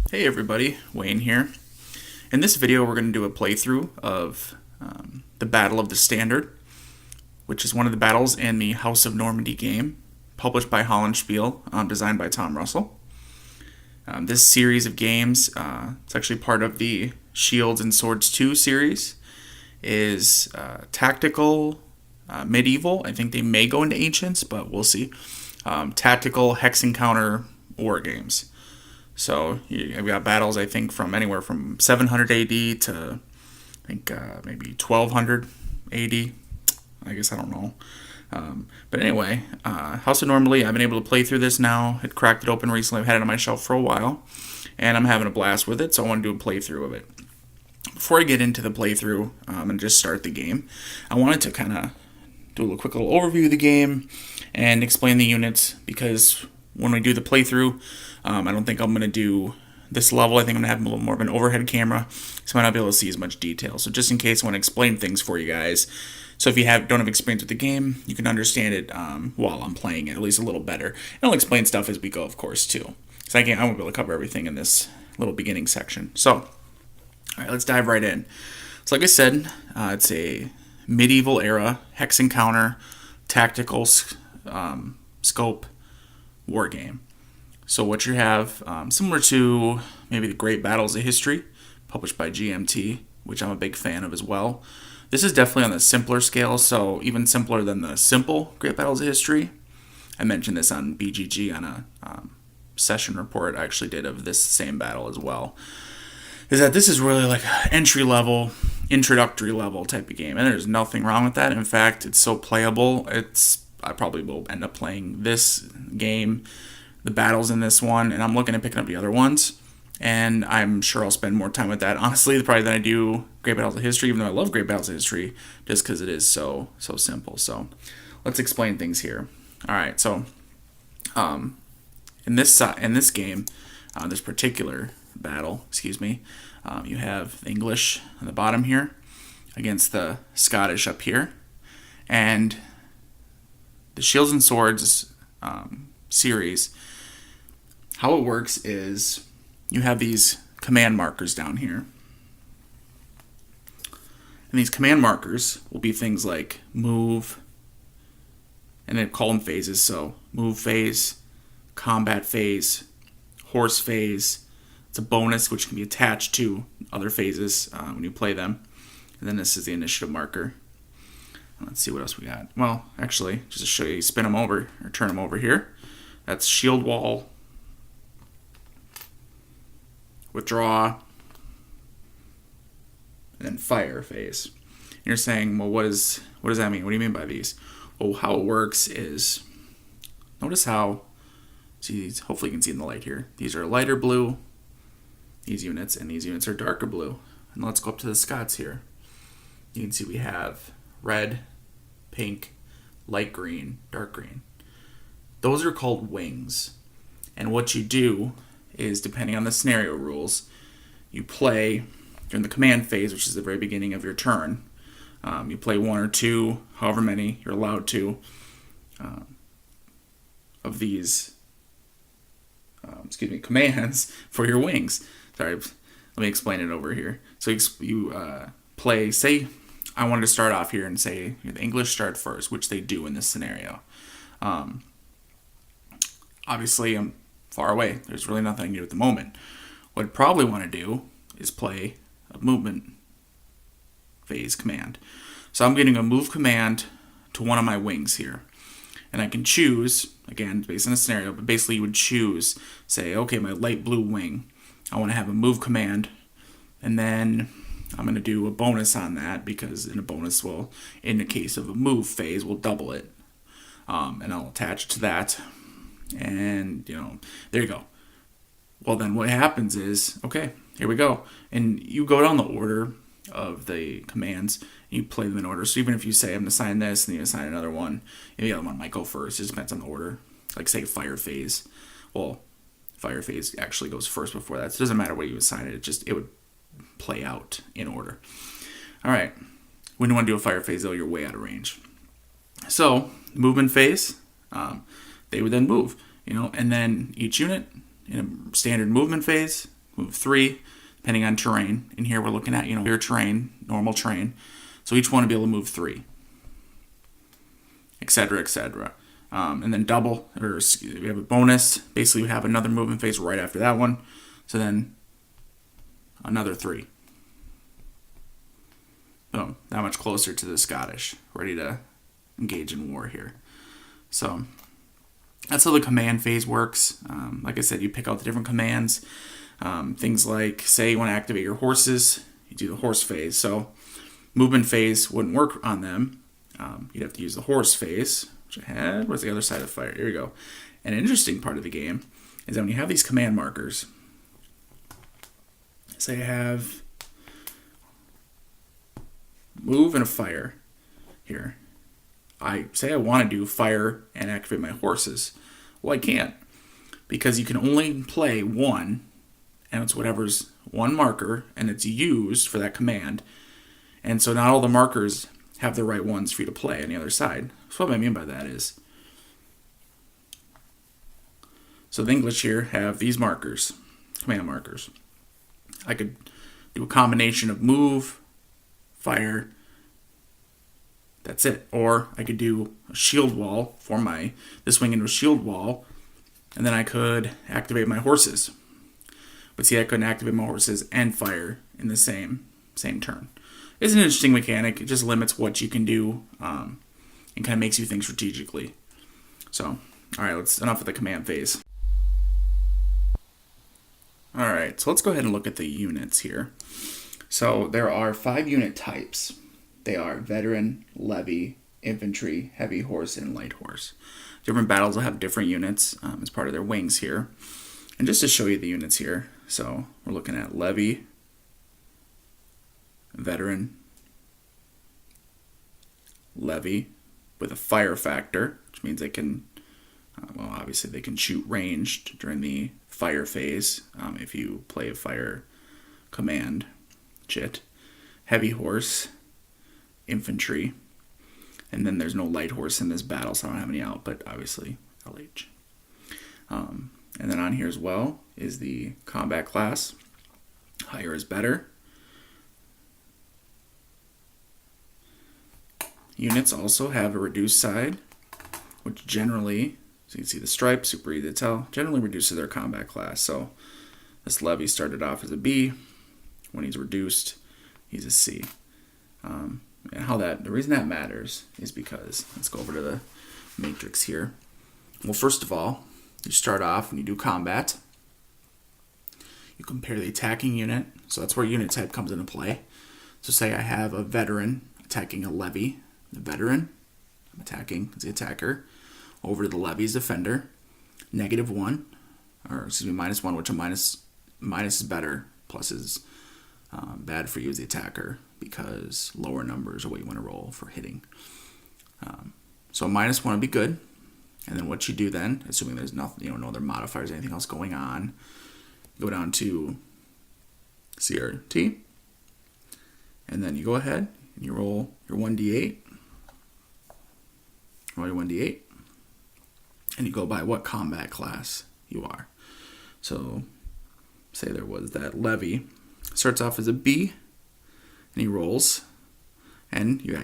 Hey everybody, Wayne here. In this video we're going to do a playthrough of the Battle of the Standard, which is one of the battles in the House of Normandy game, published by Hollandspiele, designed by Tom Russell. This series of games, it's actually part of the Shields and Swords 2 series, is tactical, medieval. I think they may go into ancients, but we'll see. Tactical hex encounter war games. So you've got battles, I think, from anywhere from 700 AD to, I think, maybe 1200 AD. I guess I don't know. But anyway, House of Normandy, I've been able to play through this now. Had cracked it open recently. I've had it on my shelf for a while. And I'm having a blast with it, so I want to do a playthrough of it. Before I get into the playthrough and just start the game, I wanted to kind of do a quick little overview of the game and explain the units, because when we do the playthrough, I don't think I'm going to do this level. I think I'm going to have a little more of an overhead camera, so I might not be able to see as much detail. So just in case, I want to explain things for you guys. So if you don't have experience with the game, you can understand it while I'm playing it, at least a little better. And I'll explain stuff as we go, of course, too. Because I won't be able to cover everything in this little beginning section. So, all right, let's dive right in. So like I said, it's a medieval era hex encounter, tactical scope war game. So what you have, similar to maybe the Great Battles of History, published by GMT, which I'm a big fan of as well. This is definitely on the simpler scale, so even simpler than the simple Great Battles of History. I mentioned this on BGG on a session report I actually did of this same battle as well. Is that this is really like entry level, introductory level type of game, and there's nothing wrong with that. In fact, it's so playable. I probably will end up playing this game, the battles in this one, and I'm looking at picking up the other ones, and I'm sure I'll spend more time with that, honestly, probably than I do Great Battles of History, even though I love Great Battles of History, just because it is so simple. So let's explain things here. All right, so in this game, this particular battle, you have the English on the bottom here against the Scottish up here, and the Shields and Swords series, how it works is you have these command markers down here. And these command markers will be things like move, and then call them phases. So move phase, combat phase, horse phase. It's a bonus which can be attached to other phases when you play them. And then this is the initiative marker. Let's see what else we got. Well, actually, just to show you spin them over or turn them over here. That's shield wall, withdraw, and then fire phase. And you're saying, well, what does that mean? What do you mean by these? Well, how it works is, notice how, hopefully you can see in the light here. These are lighter blue, these units, and these units are darker blue. And let's go up to the Scots here. You can see we have red, pink, light green, dark green. Those are called wings. And what you do is, depending on the scenario rules, you play during the command phase, which is the very beginning of your turn. You play one or two, however many you're allowed to, of these commands for your wings. Sorry, let me explain it over here. So you play, say, I wanted to start off here and say the English start first, which they do in this scenario. Obviously, I'm far away. There's really nothing I can do at the moment. What I'd probably want to do is play a movement phase command. So I'm getting a move command to one of my wings here. And I can choose, again, based on the scenario, but basically you would choose, say, okay, my light blue wing, I want to have a move command, and then I'm going to do a bonus on that, because in a bonus will, in the case of a move phase, will double it. And I'll attach to that. And, there you go. Well, then what happens is, okay, here we go. And you go down the order of the commands, and you play them in order. So even if you say, I'm going to assign this, and then you assign another one, the other one might go first. It just depends on the order. Like, say, fire phase. Well, fire phase actually goes first before that. So it doesn't matter what you assign it. It would play out in order. All right. When you want to do a fire phase, though, you're way out of range. So, movement phase, they would then move, and then each unit in a standard movement phase move 3, depending on terrain. In here we're looking at, your terrain, normal terrain. So each one will be able to move 3, etc., etc. And then double, or we have a bonus. Basically, we have another movement phase right after that one. So then another 3. Boom, that much closer to the Scottish, ready to engage in war here. So that's how the command phase works. Like I said, you pick out the different commands. Things like, say you want to activate your horses, you do the horse phase. So movement phase wouldn't work on them. You'd have to use the horse phase, which I had. Where's the other side of the fire? Here we go. And an interesting part of the game is that when you have these command markers, say I have move and a fire here. I say I want to do fire and activate my horses. Well, I can't, because you can only play one, and it's whatever's one marker, and it's used for that command. And so not all the markers have the right ones for you to play on the other side. So what I mean by that is, so the English here have these markers, command markers. I could do a combination of move, fire, that's it. Or I could do a shield wall, form this wing into a shield wall, and then I could activate my horses. But see, I couldn't activate my horses and fire in the same turn. It's an interesting mechanic. It just limits what you can do, and kind of makes you think strategically. So, all right, enough of the command phase. All right, so let's go ahead and look at the units here. So there are 5 unit types. They are veteran, levy, infantry, heavy horse, and light horse. Different battles will have different units as part of their wings here. And just to show you the units here, so we're looking at levy, veteran, levy with a fire factor, which means they can, obviously they can shoot ranged during the fire phase if you play a fire command chit. Heavy horse, infantry, and then there's no light horse in this battle, so I don't have any out, but obviously LH. And then on here as well is the combat class. Higher is better. Units also have a reduced side, which generally, so you can see the stripe, super easy to tell, generally reduces their combat class. So this levy started off as a B. When he's reduced, he's a C. And the reason that matters is because, let's go over to the matrix here. Well, first of all, you start off when you do combat. You compare the attacking unit, so that's where unit type comes into play. So say I have a veteran attacking a levy. The veteran, I'm attacking as the attacker, over to the levy's defender, -1, or excuse me, -1, which a minus is better, plus is bad for you as the attacker because lower numbers are what you want to roll for hitting. So -1 would be good. And then what you do then, assuming there's nothing, no other modifiers, anything else going on, go down to CRT, and then you go ahead and you roll your 1d8. Roll your 1d8, and you go by what combat class you are. So, say there was that levy, starts off as a B, and he rolls, and you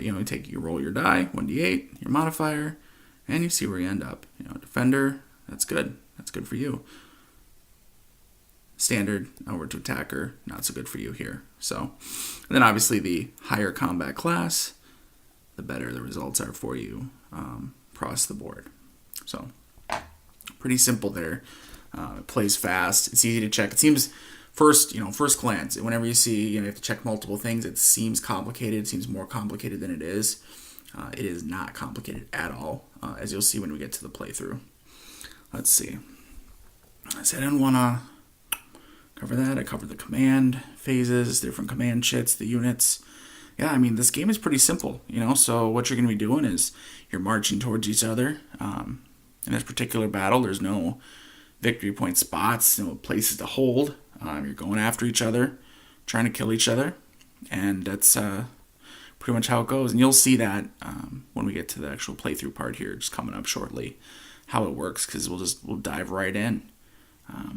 roll your die, 1d8, your modifier, and you see where you end up. Defender, that's good. That's good for you. Standard, over to attacker, not so good for you here. So, and then obviously the higher combat class, the better the results are for you across the board. So, pretty simple there. It plays fast. It's easy to check. It seems first glance, whenever you see you have to check multiple things, it seems complicated. It seems more complicated than it is. It is not complicated at all, as you'll see when we get to the playthrough. Let's see. I said I didn't want to cover that. I covered the command phases, different command chits, the units. Yeah, I mean, this game is pretty simple, so what you're going to be doing is you're marching towards each other. In this particular battle, there's no victory point spots, no places to hold. You're going after each other, trying to kill each other, and that's pretty much how it goes. And you'll see that when we get to the actual playthrough part here, just coming up shortly, how it works, because we'll dive right in.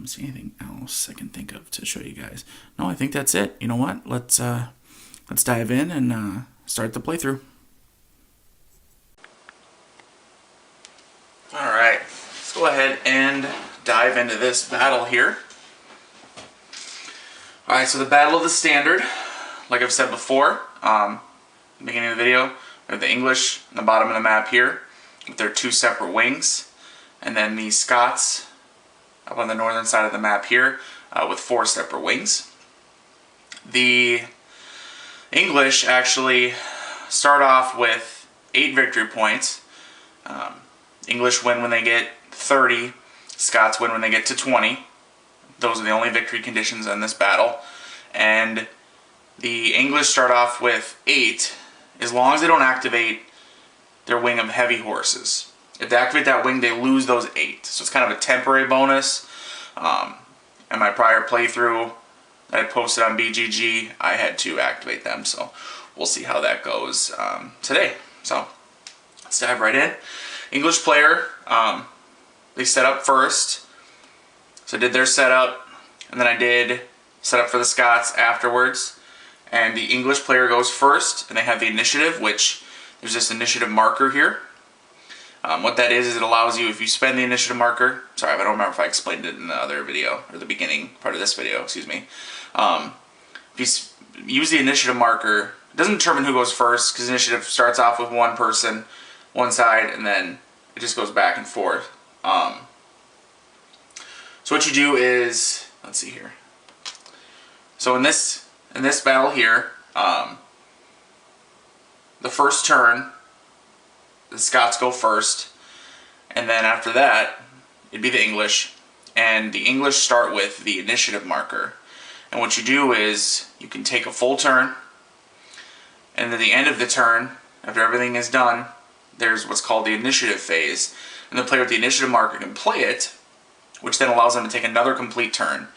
See anything else I can think of to show you guys? No, I think that's it. You know what? Let's dive in and start the playthrough. All right, let's go ahead and dive into this battle here. All right, so the Battle of the Standard, like I've said before, beginning of the video, we have the English on the bottom of the map here with their two separate wings, and then the Scots up on the northern side of the map here with four separate wings. The English actually start off with 8 victory points. English win when they get 30, Scots win when they get to 20. Those are the only victory conditions in this battle. And the English start off with 8 as long as they don't activate their wing of heavy horses. If they activate that wing, they lose those 8. So it's kind of a temporary bonus. In my prior playthrough that I posted on BGG, I had to activate them. So we'll see how that goes today. So let's dive right in. English player, they set up first. So I did their setup, and then I did setup for the Scots afterwards. And the English player goes first, and they have the initiative, which there's this initiative marker here. What that is it allows you, if you spend the initiative marker, sorry, I don't remember if I explained it in the other video, or the beginning part of this video, excuse me. If you use the initiative marker, it doesn't determine who goes first, because initiative starts off with one person, one side, and then it just goes back and forth. So what you do is, let's see here. So in this battle here, the first turn, the Scots go first, and then after that, it'd be the English, and the English start with the initiative marker. And what you do is, you can take a full turn, and at the end of the turn, after everything is done, there's what's called the initiative phase, and the player with the initiative marker can play it, which then allows them to take another complete turn.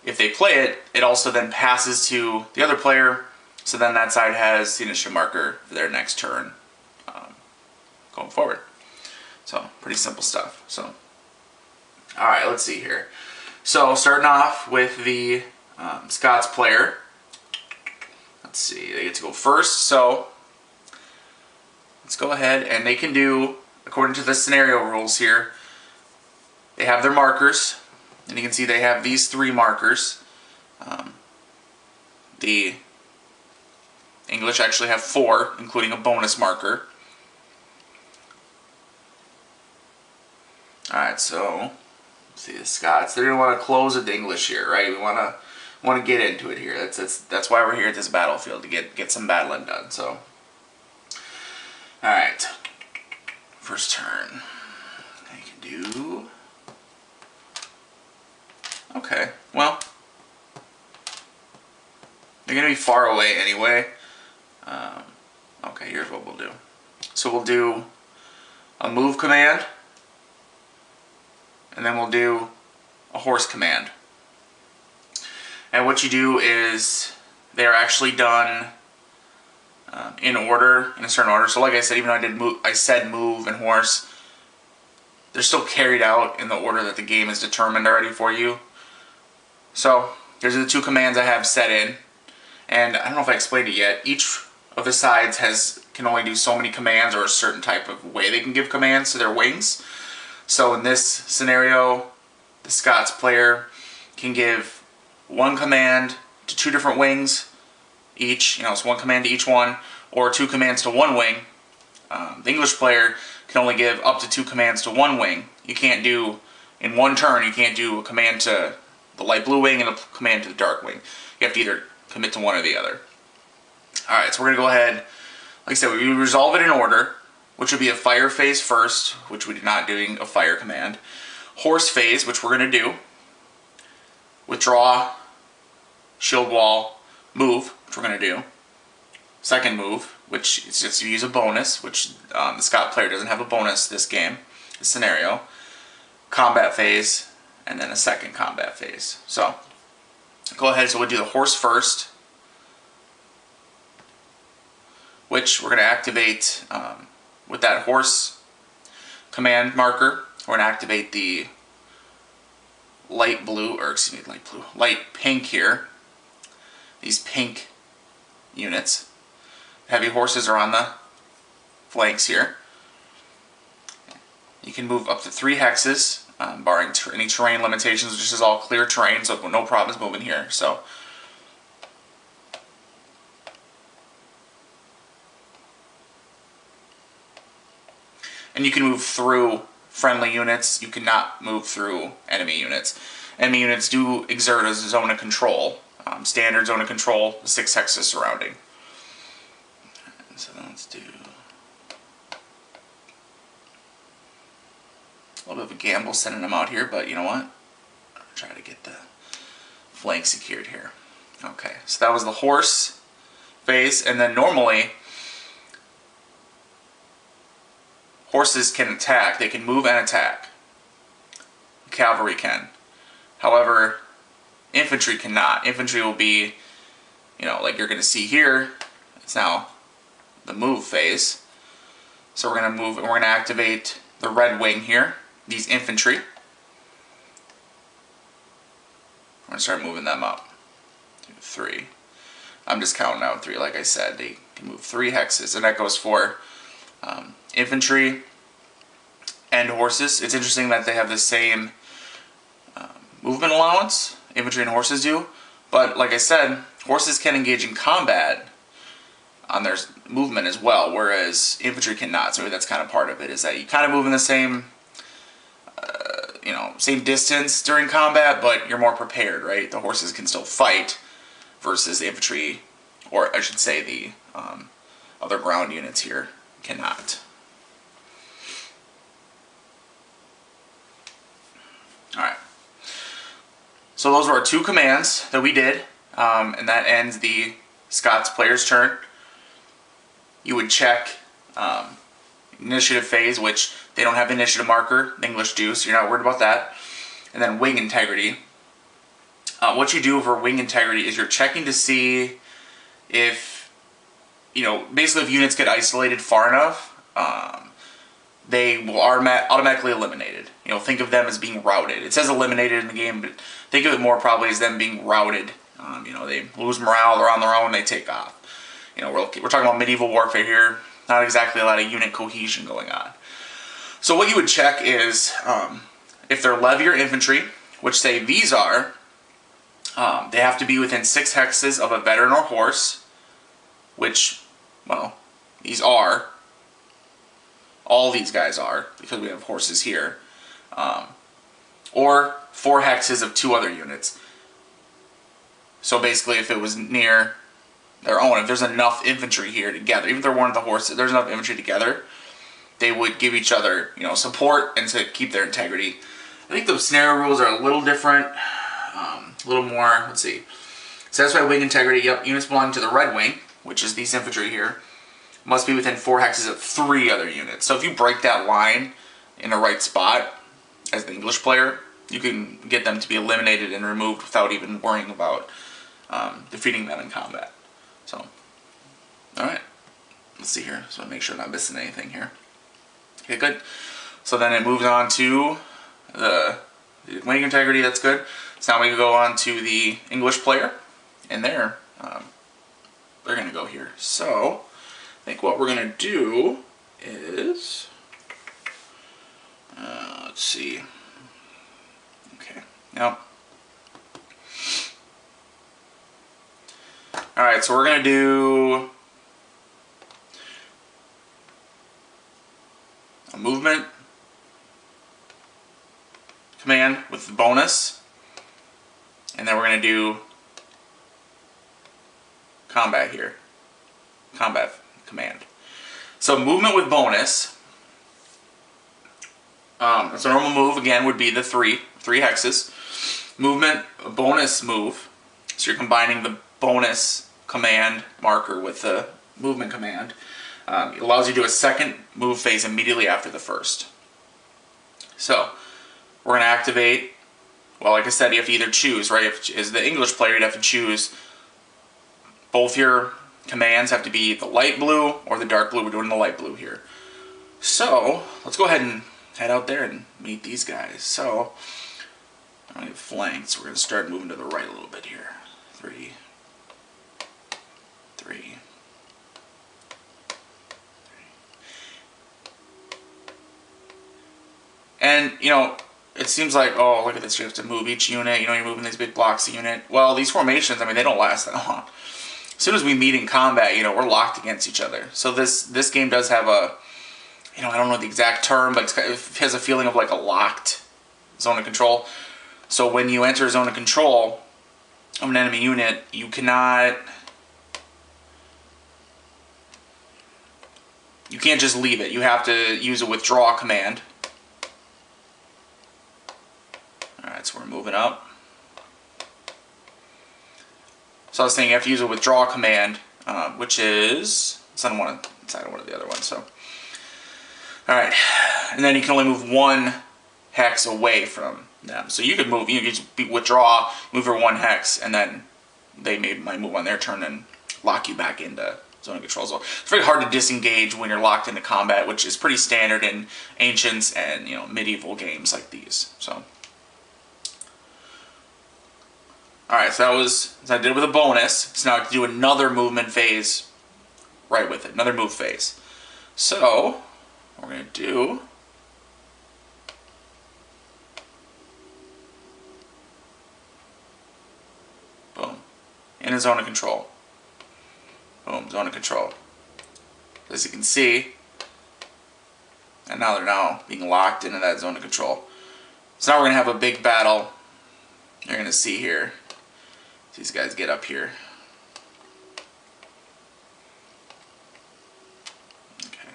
If they play it, it also then passes to the other player, so then that side has the initiative marker for their next turn going forward. So, pretty simple stuff. So, alright, let's see here. So, starting off with the Scots player. Let's see, they get to go first, so let's go ahead, and they can do, according to the scenario rules here, they have their markers, and you can see they have these 3 markers. The English actually have 4, including a bonus marker. Alright, so let's see the Scots. They're gonna want to close with the English here, right? We want to get into it here. That's why we're here at this battlefield, to get some battling done. So, alright, first turn. I can do. Okay, well, they're gonna be far away anyway. Okay, here's what we'll do. So we'll do a move command, and then we'll do a horse command. And what you do is, they're actually done in order, in a certain order. So like I said, even though I said move and horse, they're still carried out in the order that the game is determined already for you. So here's the 2 commands I have set in, and I don't know if I explained it yet. Each of the sides can only do so many commands, or a certain type of way they can give commands to their wings. So in this scenario, the Scots player can give 1 command to 2 different wings each. It's 1 command to each one, or 2 commands to 1 wing. The English player can only give up to 2 commands to 1 wing. You can't do, in 1 turn, you can't do a command to the light blue wing and a command to the dark wing. You have to either commit to one or the other. Alright, so we're going to go ahead, like I said, we resolve it in order, which would be a fire phase first, which we're not doing a fire command. Horse phase, which we're going to do. Withdraw, shield wall, move, which we're going to do. Second move, which is just to use a bonus, which the Scot player doesn't have a bonus this game, this scenario. Combat phase, and then a second combat phase. So, go ahead, so we'll do the horse first, which we're going to activate with that horse command marker. We're going to activate the light blue, or excuse me, light pink here. These pink units. Heavy horses are on the flanks here. You can move up to 3 hexes, barring any terrain limitations, which is all clear terrain, so no problems moving here. So, and you can move through friendly units. You cannot move through enemy units. Enemy units do exert a zone of control, standard zone of control, 6 hexes surrounding. So let's do a little bit of a gamble sending them out here, but you know what? I'll try to get the flank secured here. Okay, so that was the horse phase, and then normally horses can attack. They can move and attack. Cavalry can. However, infantry cannot. Infantry will be, you know, like you're going to see here. It's now the move phase. So we're going to move and we're going to activate the red wing here. These infantry. I'm going to start moving them up. 2, 3. I'm just counting out 3. Like I said, they can move 3 hexes, and that goes for infantry and horses. It's interesting that they have the same movement allowance, infantry and horses do, but like I said, horses can engage in combat on their movement as well, whereas infantry cannot. So maybe that's kind of part of it, is that you kind of move in the same same distance during combat, but you're more prepared, right? The horses can still fight versus the infantry, or I should say the other ground units here cannot. Alright. So those were our 2 commands that we did, and that ends the Scots player's turn. You would check initiative phase, which they don't have the initiative marker, the English do, so you're not worried about that. And then wing integrity. What you do for wing integrity is you're checking to see if, basically if units get isolated far enough, they will automatically eliminated. Think of them as being routed. It says eliminated in the game, but think of it more probably as them being routed. They lose morale, they're on their own, they take off. We're talking about medieval warfare here, not exactly a lot of unit cohesion going on. So what you would check is if they're levy or infantry, which say these are, they have to be within 6 hexes of a veteran or horse, which, well, these are. All these guys are, because we have horses here. Or 4 hexes of 2 other units. So basically, if it was near their own, if there's enough infantry here together, even if they're one of the horses, if there's enough infantry together, they would give each other, support and to keep their integrity. I think the scenario rules are a little different, a little more, let's see. Satisfy wing integrity, yep, units belonging to the red wing, which is these infantry here, must be within 4 hexes of 3 other units. So if you break that line in the right spot as the English player, you can get them to be eliminated and removed without even worrying about defeating them in combat. So, alright, let's see here. So I make sure I'm not missing anything here. Okay, good. So then it moves on to the wing integrity, that's good. So now we can go on to the English player, and they're going to go here. So, I think what we're going to do is, let's see. Okay, now, alright, so we're going to do a movement command with the bonus, and then we're going to do combat here. Combat command. So movement with bonus, so normal move again would be the 3 hexes. Movement, a bonus move, so you're combining the bonus command marker with the movement command. It allows you to do a second move phase immediately after the first. So we're going to activate, well, like I said, you have to either choose, right? As the English player, you'd have to choose both your commands have to be the light blue or the dark blue. We're doing the light blue here. So let's go ahead and head out there and meet these guys. So I'm going to get flanked, so we're going to start moving to the right a little bit here. 3, 3. And, you know, it seems like, oh, look at this, you have to move each unit, you know, you're moving these big blocks of unit. Well, these formations, I mean, they don't last that long. As soon as we meet in combat, you know, we're locked against each other. So this game does have a, you know, I don't know the exact term, but it has a feeling of like a locked zone of control. So when you enter a zone of control of an enemy unit, you can't just leave it. You have to use a withdraw command. Alright, so we're moving up. So I was saying you have to use a withdraw command, which is, it's on one inside of one of the other ones. So, alright, and then you can only move one hex away from them. So you could move, you could just withdraw, move your one hex, and then they might move on their turn and lock you back into zone of control. So it's very hard to disengage when you're locked into combat, which is pretty standard in ancients and, you know, medieval games like these. So. Alright, so that was, as I did with a bonus, so now I can do another movement phase right with it, another move phase. So, what we're going to do, boom, in a zone of control. Boom, zone of control. As you can see, and now they're being locked into that zone of control. So now we're going to have a big battle. You're going to see here. These guys get up here. Okay.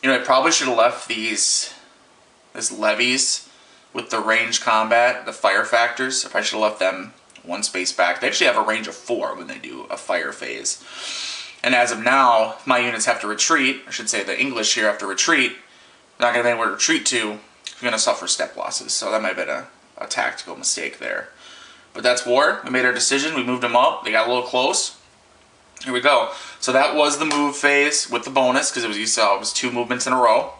You know, I probably should have left these levies with the range combat, the fire factors. If I should have left them one space back. They actually have a range of 4 when they do a fire phase. And as of now, if my units have to retreat, I should say the English here have to retreat, they're not going to be anywhere to retreat to, you're going to suffer step losses. So that might have been a tactical mistake there. But that's war. We made our decision. We moved them up. They got a little close. Here we go. So that was the move phase with the bonus, because you saw it was 2 movements in a row.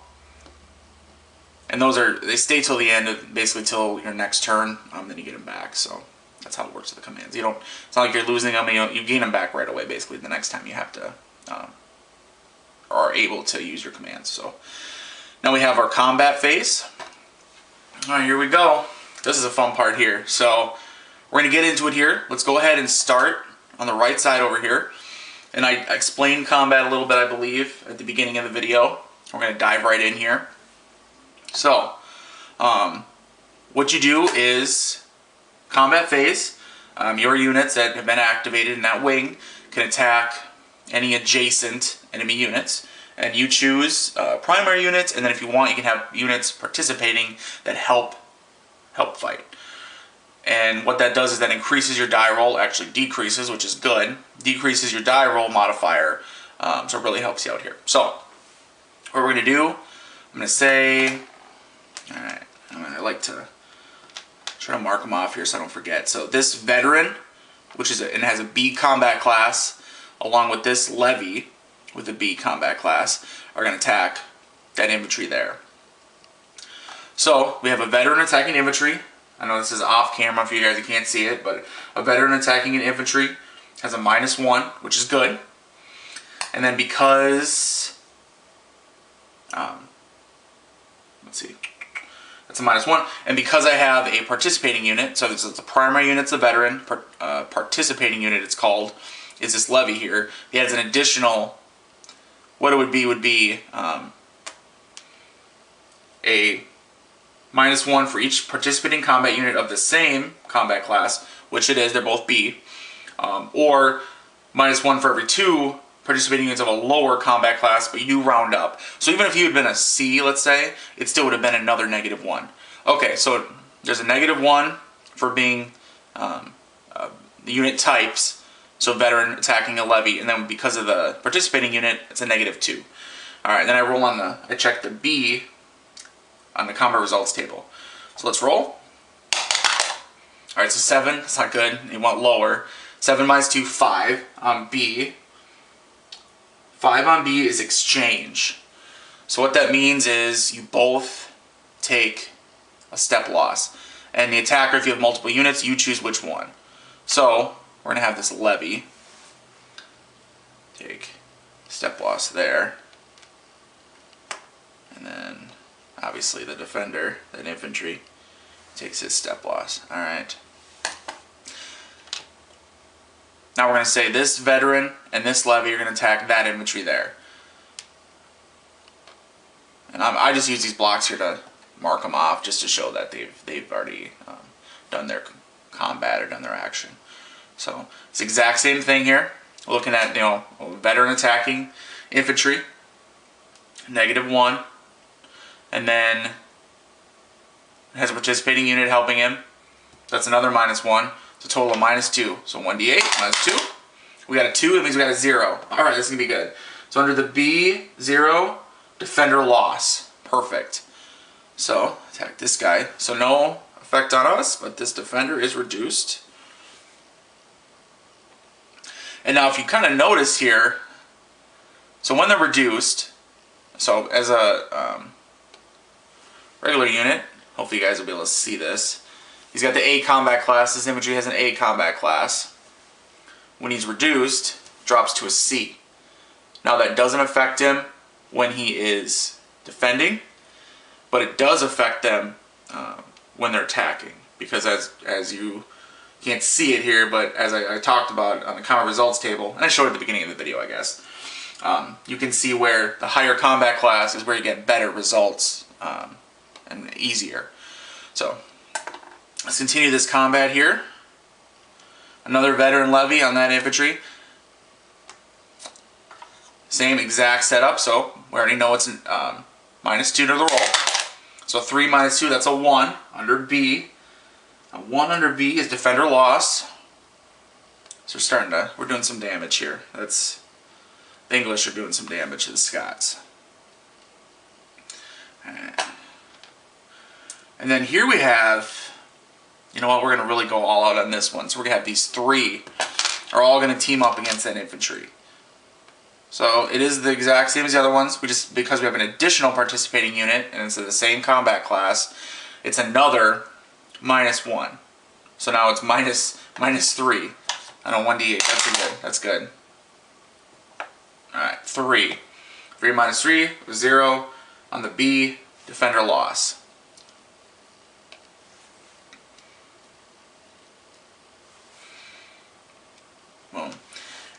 And they stay till the end, basically till your next turn, then you get them back. So that's how it works with the commands. It's not like you're losing them, you gain them back right away, basically, the next time you have to, or are able to use your commands. So now we have our combat phase. All right, here we go. This is a fun part here. So we're going to get into it here. Let's go ahead and start on the right side over here. And I explained combat a little bit, I believe, at the beginning of the video. We're going to dive right in here. So, what you do is, combat phase, your units that have been activated in that wing can attack any adjacent enemy units. And you choose primary units, and then if you want, you can have units participating that help fight. And what that does is that increases your die roll, actually decreases, which is good, decreases your die roll modifier, so it really helps you out here. So, what we're going to do, I'm going to say... Alright, I like to try to mark them off here so I don't forget. So this veteran, which is and has a B combat class, along with this levy with a B combat class, are going to attack that infantry there. So we have a veteran attacking infantry. I know this is off camera for you guys, you can't see it, but a veteran attacking an infantry has a -1, which is good. And then because, let's see. That's a -1. And because I have a participating unit, so this is the primary unit's a veteran, participating unit it's called, is this levy here. He has an additional, what it would be a -1 for each participating combat unit of the same combat class, which it is, they're both B, or -1 for every 2 participating units of a lower combat class, but you do round up. So even if you had been a C, let's say, it still would have been another -1. Okay, so there's a -1 for being the unit types, so veteran attacking a levy, and then because of the participating unit, it's a -2. Alright, then I roll on I check the B on the combat results table. So let's roll. Alright, so 7, that's not good. You want lower. 7 minus 2, 5 on B. 5 on B is exchange. So what that means is you both take a step loss. And the attacker, if you have multiple units, you choose which one. So we're going to have this levy. Take step loss there. And then obviously the defender, that infantry, takes his step loss. Alright. Now we're going to say this veteran and this levy are going to attack that infantry there. And I just use these blocks here to mark them off just to show that they've already done their combat or done their action. So it's the exact same thing here. We're looking at, you know, veteran attacking infantry, -1, and then has a participating unit helping him. That's another -1. It's a total of -2. So 1d8 -2. We got a 2. That means we got a 0. All right, this is gonna be good. So under the B 0, defender loss. Perfect. So attack this guy. So no effect on us, but this defender is reduced. And now if you kind of notice here, so when they're reduced, so as a regular unit, hopefully you guys will be able to see this. He's got the A combat class. This infantry has an A combat class. When he's reduced, drops to a C. Now that doesn't affect him when he is defending, but it does affect them when they're attacking, because as you can't see it here, but as I talked about on the combat results table, and I showed it at the beginning of the video, I guess, you can see where the higher combat class is where you get better results and easier. So let's continue this combat here. Another veteran levy on that infantry. Same exact setup, so we already know it's -2 to the roll. So 3 minus 2, that's a 1 under B. A 1 under B is defender loss. So we're doing some damage here. The English are doing some damage to the Scots. Alright. And then here we have, you know what, we're going to really go all out on this one. So we're going to have these 3 are all going to team up against that infantry. So it is the exact same as the other ones. Because we have an additional participating unit and it's the same combat class, it's another -1. So now it's -3 on a 1d8. That's good. Alright, 3. 3 minus 3 was 0 on the B, defender loss. Boom.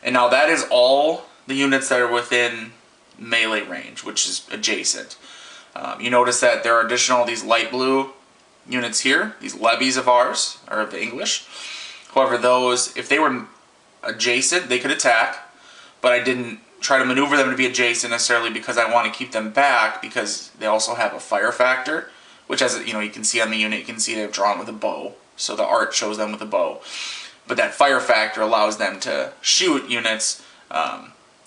And now that is all the units that are within melee range, which is adjacent. You notice that there are additional, these light blue units here, these levies of ours, or of the English. However, those, if they were adjacent, they could attack, but I didn't try to maneuver them to be adjacent necessarily because I want to keep them back, because they also have a fire factor, which, as you know, you can see on the unit, you can see they've drawn with a bow, so the art shows them with a bow. But that fire factor allows them to shoot units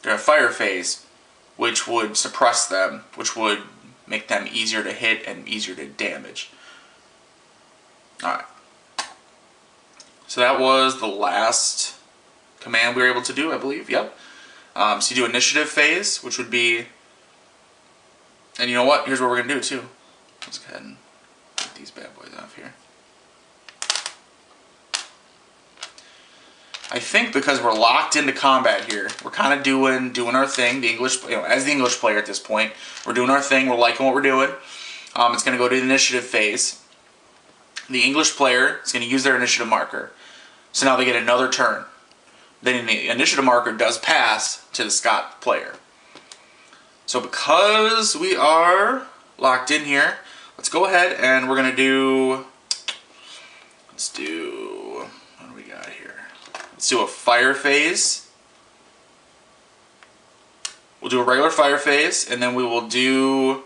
during a fire phase, which would suppress them, which would make them easier to hit and easier to damage. Alright. So that was the last command we were able to do, I believe. Yep. So you do initiative phase, which would be, and you know what? Here's what we're going to do too. Let's go ahead and get these bad boys off here. I think because we're locked into combat here, we're kind of doing our thing. The English, as the English player at this point, we're doing our thing. We're liking what we're doing. It's going to go to the initiative phase. The English player is going to use their initiative marker, so now they get another turn. Then the initiative marker does pass to the Scot player. So because we are locked in here, let's go ahead and we're going to do. What do we got here? Let's do a fire phase. We'll do a regular fire phase, and then we will do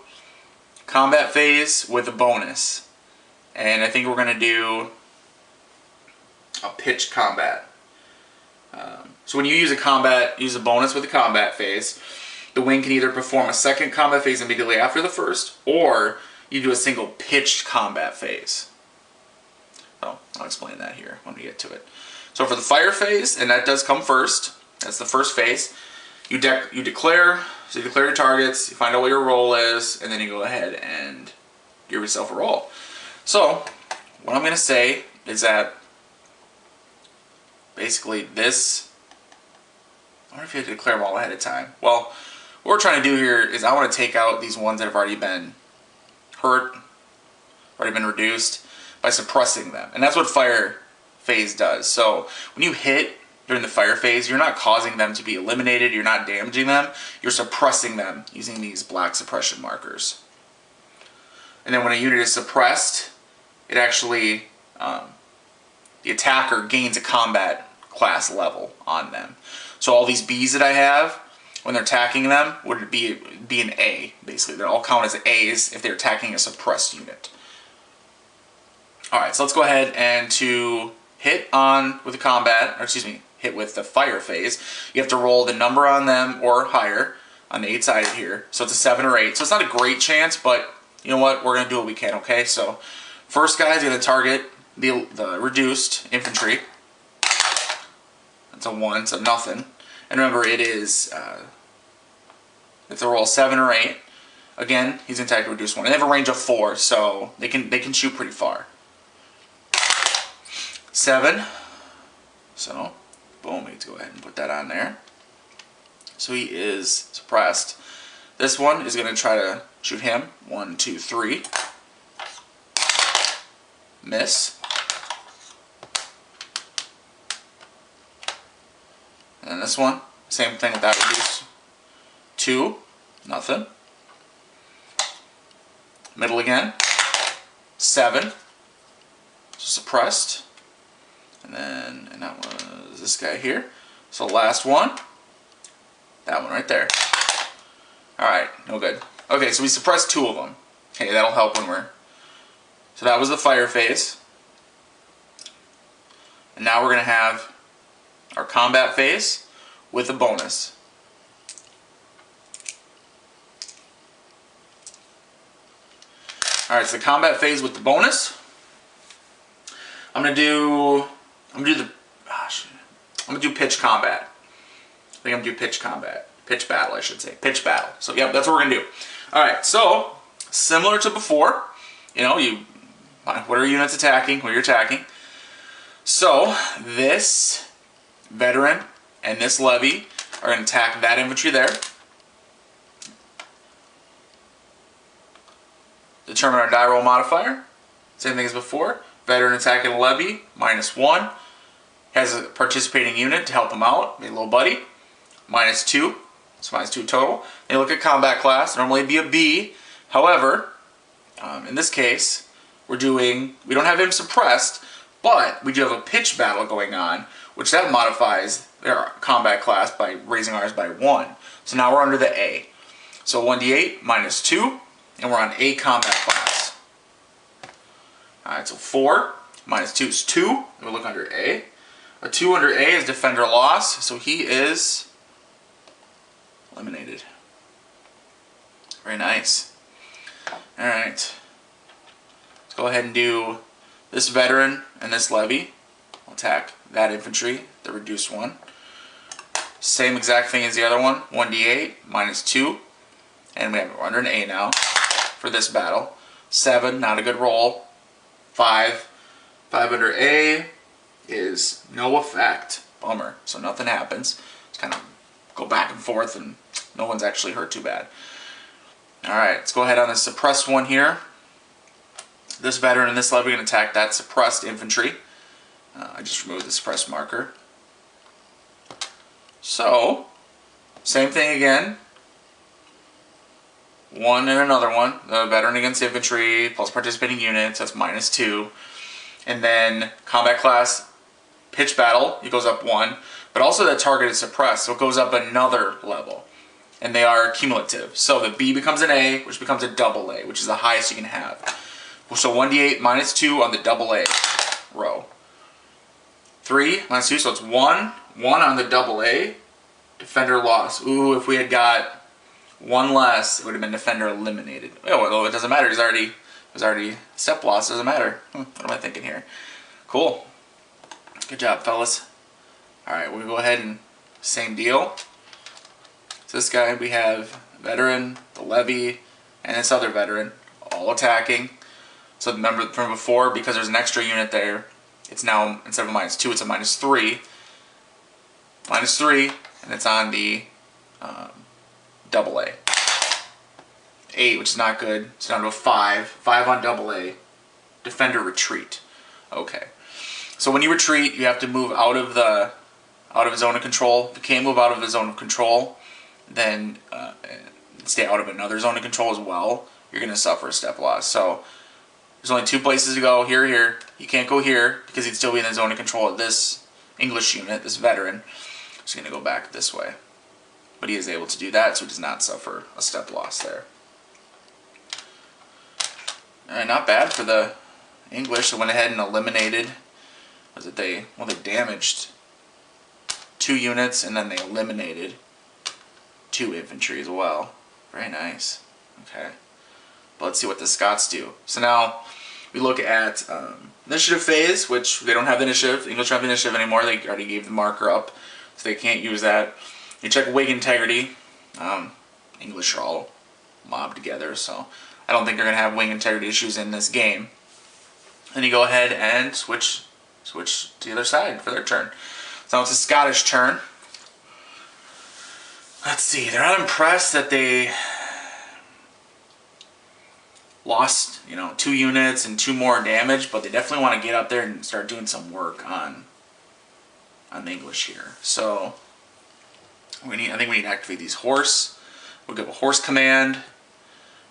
combat phase with a bonus. And I think we're going to do a pitched combat. So when you use a bonus with a combat phase, the wing can either perform a second combat phase immediately after the first, or you do a single pitched combat phase. So I'll explain that here when we get to it. So for the fire phase, and that does come first, that's the first phase, you declare your targets, you find out what your roll is, and then you go ahead and give yourself a roll. So what I'm going to say is that basically this, I wonder if you have to declare them all ahead of time. Well, what we're trying to do here is I want to take out these ones that have already been hurt, already been reduced, by suppressing them. And that's what fire phase does. So when you hit during the fire phase, you're not causing them to be eliminated, you're not damaging them, you're suppressing them using these black suppression markers. And then when a unit is suppressed, it actually, the attacker gains a combat class level on them. So all these Bs that I have, when they're attacking them, would be an A, basically. They all count as A's if they're attacking a suppressed unit. Alright, so let's go ahead and to hit on with the combat, or excuse me, hit with the fire phase, you have to roll the number on them or higher on the 8-sided here. So it's a 7 or 8. So it's not a great chance, but you know what? We're going to do what we can, okay? So first guy is going to target the reduced infantry. That's a 1, so nothing. And remember, it is, it's a roll 7 or 8. Again, he's going to attack a reduced 1. And they have a range of 4, so they can shoot pretty far. 7. So, boom, we get to go ahead and put that on there. So he is suppressed. This one is going to try to shoot him. 1, 2, 3. Miss. And then this one, same thing with that reduce. 2, nothing. Middle again. 7. So suppressed. And that was this guy here. So last one. That one right there. Alright, no good. Okay, so we suppressed 2 of them. Okay, that'll help when we're... So that was the fire phase. And now we're going to have our combat phase with a bonus. Alright, so the combat phase with the bonus. I'm gonna do pitch combat. I think I'm gonna do pitch combat. Pitch battle, I should say. Pitch battle. So yep, that's what we're gonna do. Alright, so similar to before, you know, what are units attacking, what you're attacking. So this veteran and this levy are gonna attack that infantry there. Determine our die roll modifier. Same thing as before. Veteran attacking a levy, -1. Has a participating unit to help him out, a little buddy. -2. So -2 total. And you look at combat class, normally it'd be a B. However, in this case, we don't have him suppressed, but we do have a pitch battle going on, which that modifies their combat class by raising ours by 1. So now we're under the A. So 1d8 -2, and we're on A combat class. Alright, so 4 -2 is 2. We'll look under A. A 2 under A is defender loss, so he is eliminated. Very nice. Alright. Let's go ahead and do this veteran and this levy. I'll attack that infantry, the reduced one. Same exact thing as the other one. 1d8 -2. And we're under an A now for this battle. 7, not a good roll. 5 under A is no effect. Bummer. So nothing happens. Just kind of go back and forth and no one's actually hurt too bad. Alright, let's go ahead on the suppressed one here. This veteran and this levy are going to attack that suppressed infantry. I just removed the suppressed marker. So, same thing again. 1 and another one. The veteran against infantry plus participating units, that's -2. And then combat class, pitch battle, it goes up 1. But also that target is suppressed, so it goes up another level. And they are cumulative. So the B becomes an A, which becomes a double A, which is the highest you can have. So 1d8 -2 on the double A row. 3 -2, so it's 1 on the double A. Defender loss. Ooh, if we had got One less, it would have been defender eliminated. Oh, well, it doesn't matter. It was already step loss. Doesn't matter. What am I thinking here? Cool. Good job, fellas. All right, we'll go ahead and same deal. So this guy, we have veteran, the levy, and this other veteran, all attacking. So remember from before, because there's an extra unit there, it's now, instead of a -2, it's a -3. -3, and it's on the AA. 8, which is not good. It's down to a 5. 5 on AA. Defender retreat. Okay. So when you retreat, you have to move out of zone of control. If you can't move out of the zone of control, then stay out of another zone of control as well, you're going to suffer a step loss. So there's only 2 places to go, here, here. You can't go here because he'd still be in the zone of control of this English unit, this veteran. So you're going to go back this way. But he is able to do that, so he does not suffer a step loss there. Alright, not bad for the English. They went ahead and eliminated. Was it they damaged 2 units and then they eliminated 2 infantry as well. Very nice. Okay. But let's see what the Scots do. So now we look at initiative phase, which they don't have the initiative. The English don't have the initiative anymore. They already gave the marker up, so they can't use that. You check Whig integrity. English are all mobbed together, so I don't think they're going to have wing integrity issues in this game. Then you go ahead and switch to the other side for their turn. So now it's a Scottish turn. Let's see, they're not impressed that they lost, 2 units and 2 more damage, but they definitely want to get up there and start doing some work on the English here. So I think we need to activate these horse. We'll give a horse command,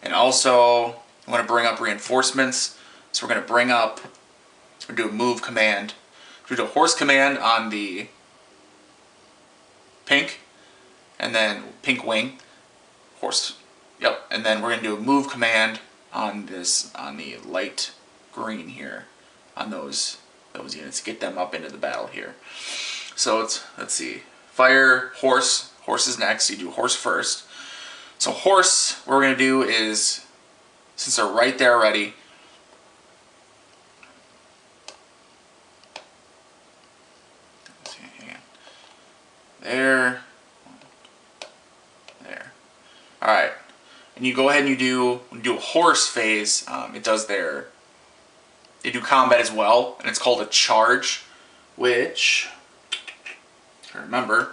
and also I want to bring up reinforcements. So we're going to do a move command. We do a horse command on the pink, and then pink wing, horse. Yep, and then we're going to do a move command on the light green here, on those units. Get them up into the battle here. So let's see. Fire horse. Horse is next. You do horse first. So horse, what we're going to do is, since they're right there already, there. Alright. And you go ahead and you do a horse phase. They do combat as well, and it's called a charge, which, remember,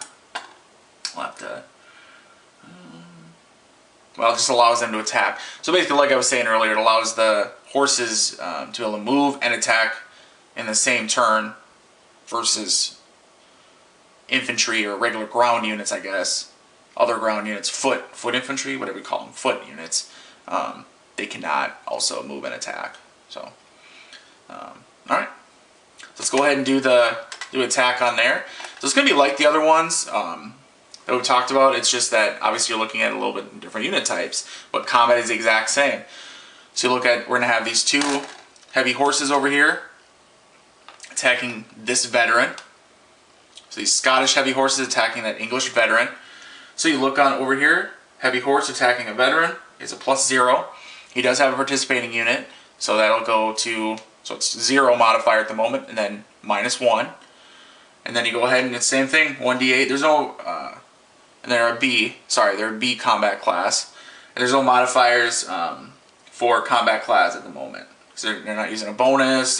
we'll have to, well, it just allows them to attack. So basically, like I was saying earlier, it allows the horses to be able to move and attack in the same turn versus infantry or regular ground units, I guess. Other ground units, foot infantry, whatever we call them, foot units, they cannot also move and attack. So, alright. Let's go ahead and do attack on there. So it's going to be like the other ones that we talked about. It's just that obviously you're looking at a little bit different unit types, but combat is the exact same. So you look at, we're going to have these 2 heavy horses over here attacking this veteran. So these Scottish heavy horses attacking that English veteran. So you look on over here, heavy horse attacking a veteran is a +0. He does have a participating unit, so that'll go to, so it's 0 modifier at the moment, and then -1. And then you go ahead and it's the same thing, 1d8. There's no, and they're a B combat class. And there's no modifiers for combat class at the moment. So they're not using a bonus,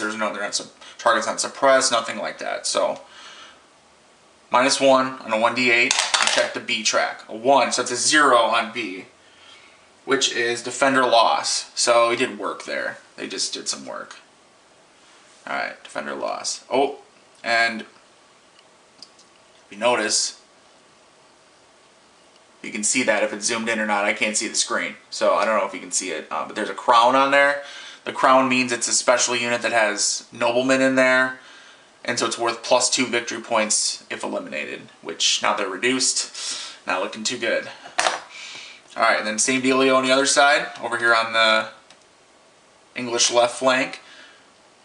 target's not suppressed, nothing like that. So -1 on a 1d8, and check the B track. A 1, so it's a 0 on B, which is defender loss. So he did work there. They just did some work. Alright, defender loss. Oh, and if you notice, you can see that if it's zoomed in or not. I can't see the screen, so I don't know if you can see it, but there's a crown on there. The crown means it's a special unit that has noblemen in there, and so it's worth +2 victory points if eliminated, which now they're reduced. Not looking too good. Alright, and then same dealio on the other side, over here on the English left flank.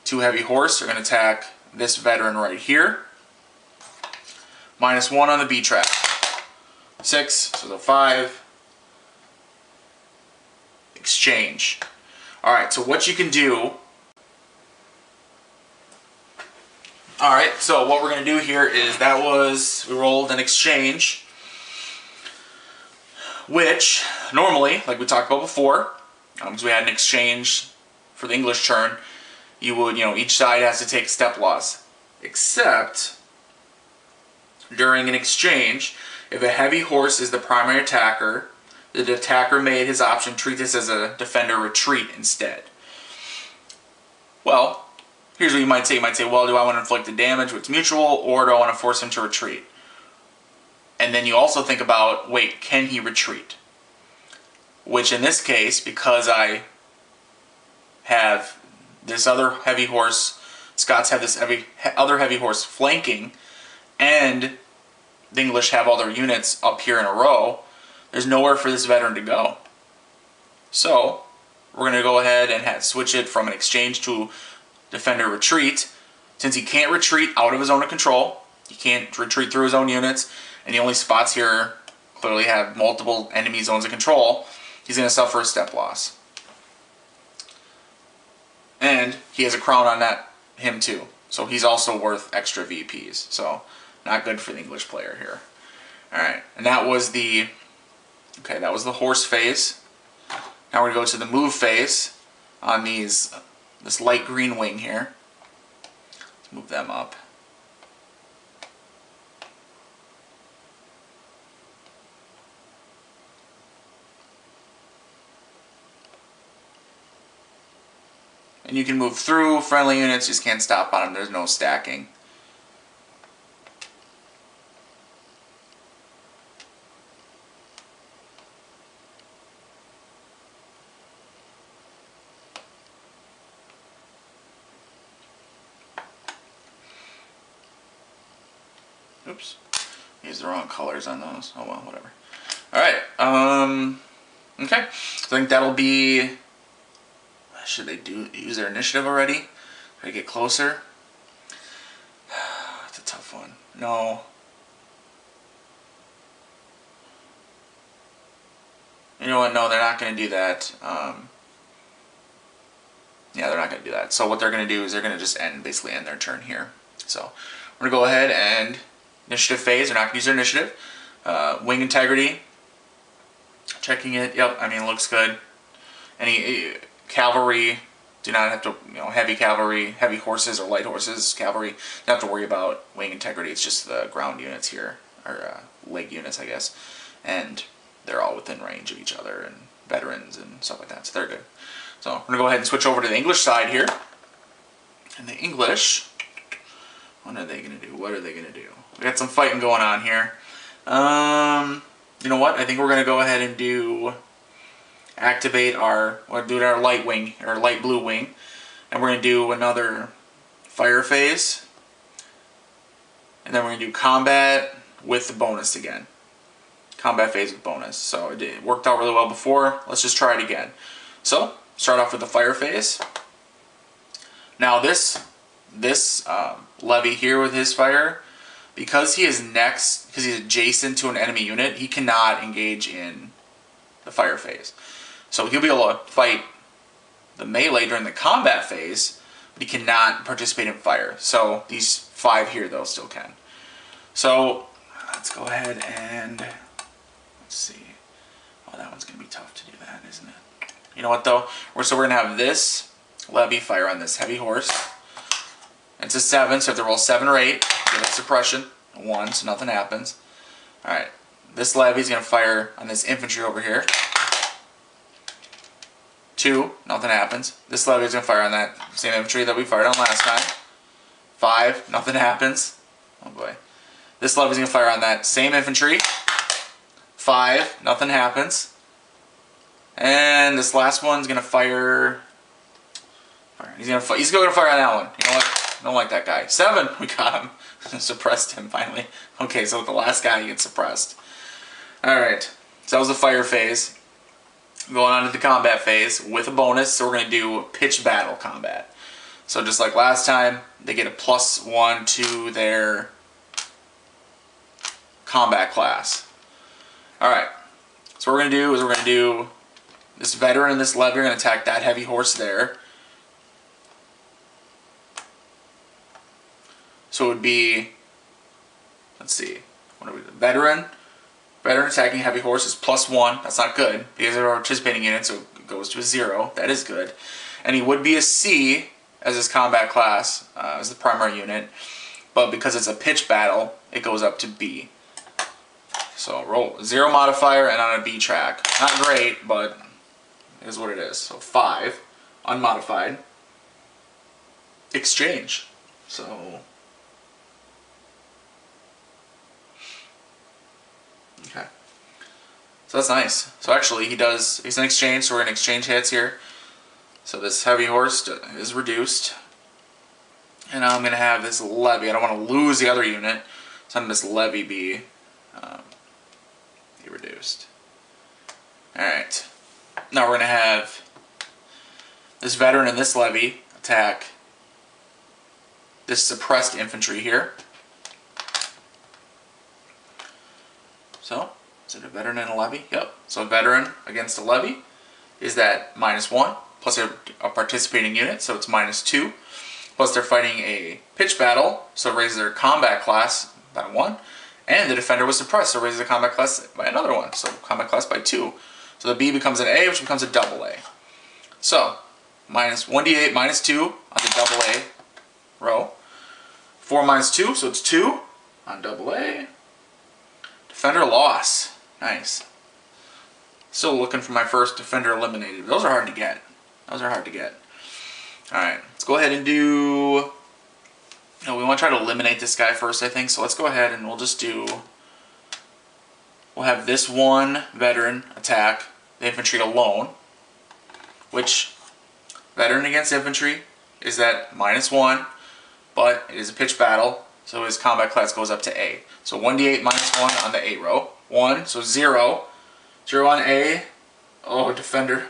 2 heavy horse are going to attack this veteran right here. -1 on the B track. 6, so the 5, exchange. Alright, so what you can do... Alright, so what we're going to do here is we rolled an exchange, which normally, like we talked about before, because we had an exchange for the English turn, you would, each side has to take a step loss. Except, during an exchange, if a heavy horse is the primary attacker, the attacker made his option treat this as a defender retreat instead. Well, here's what you might say. You might say, well, do I want to inflict the damage with mutual, or do I want to force him to retreat? And then you also think about, wait, can he retreat? Which in this case, because I have this other heavy horse, Scots have this other heavy horse flanking, and the English have all their units up here in a row, there's nowhere for this veteran to go. So, we're going to go ahead and switch it from an exchange to defender retreat. Since he can't retreat out of his own control, he can't retreat through his own units, and the only spots here clearly have multiple enemy zones of control, he's going to suffer a step loss. And he has a crown on him too, so he's also worth extra VPs. So, not good for the English player here. Alright, and that was the horse phase. Now we're going to go to the move phase on this light green wing here. Let's move them up. And you can move through friendly units, just can't stop on them. There's no stacking. Oops, used the wrong colors on those. Oh well, whatever. Alright, okay. So I think that'll be... Should they use their initiative already? Try to get closer? It's a tough one. No. You know what? No, they're not going to do that. Yeah, they're not going to do that. So what they're going to do is they're going to just basically end their turn here. So we're going to go ahead and initiative phase. They're not going to use their initiative. Wing integrity. Checking it. Yep, I mean, it looks good. Any cavalry, do not have to, heavy cavalry, heavy horses or light horses, cavalry, don't have to worry about wing integrity. It's just the ground units here, or leg units, I guess. And they're all within range of each other, and veterans and stuff like that, so they're good. So we're going to go ahead and switch over to the English side here. And the English, what are they going to do? What are they going to do? We got some fighting going on here. You know what? I think we're going to go ahead and activate our light wing, or light blue wing. And we're going to do another fire phase. And then we're going to do combat with the bonus again. Combat phase with bonus. So it worked out really well before. Let's just try it again. So, start off with the fire phase. Now this levy here with his fire, because he is because he's adjacent to an enemy unit, he cannot engage in the fire phase. So he'll be able to fight the melee during the combat phase, but he cannot participate in fire. So these 5 here, though, still can. So let's go ahead and let's see. Oh, that one's going to be tough to do that, isn't it? You know what, though? So we're going to have this levy fire on this heavy horse. It's a 7, so if they roll 7 or 8, give it suppression. 1, so nothing happens. Alright, this levy is going to fire on this infantry over here. 2, nothing happens. This levy is going to fire on that same infantry that we fired on last time. 5, nothing happens. Oh boy. This levy is going to fire on that same infantry. 5, nothing happens. And this last one's going to fire... He's going to fire on that one. You know what? I don't like that guy. 7, we got him. Suppressed him finally. Okay, so the last guy gets suppressed. Alright, so that was the fire phase. Going on to the combat phase with a bonus, so we're going to do pitch battle combat. So just like last time, they get a +1 to their combat class. Alright, so what we're going to do is we're going to do This veteran and this levy are going to attack that heavy horse there. So it would be, let's see, what are we doing? Veteran attacking heavy horse is +1. That's not good because they're participating unit, so it goes to a 0. That is good. And he would be a C as his combat class, as the primary unit. But because it's a pitch battle, it goes up to B. So roll 0 modifier and on a B track. Not great, but it is what it is. So 5, unmodified. Exchange. So okay. So that's nice. So actually he's an exchange, so we're going to exchange hits here. So this heavy horse is reduced. And now I'm going to have this levy. I don't want to lose the other unit, so I'm going to this levy be reduced. Alright. Now we're going to have this veteran and this levy attack this suppressed infantry here. So, is it a veteran and a levy? Yep. So a veteran against a levy is that -1, plus they're a participating unit, so it's -2. Plus they're fighting a pitch battle, so it raises their combat class by 1. And the defender was suppressed, so it raises the combat class by another 1, so combat class by 2. So the B becomes an A, which becomes a double A. So, -1d8 -2 on the double A row. 4 -2, so it's 2 on double A. Defender loss. Nice. Still looking for my first defender eliminated. Those are hard to get. Alright, let's go ahead and do... No, we want to try to eliminate this guy first, I think. So let's go ahead and we'll just do... We'll have this one veteran attack the infantry alone. Which, veteran against infantry is that -1. But it is a pitch battle, so his combat class goes up to A. So 1d8 -1 on the A row. 1, so 0. 0 on A. Oh, defender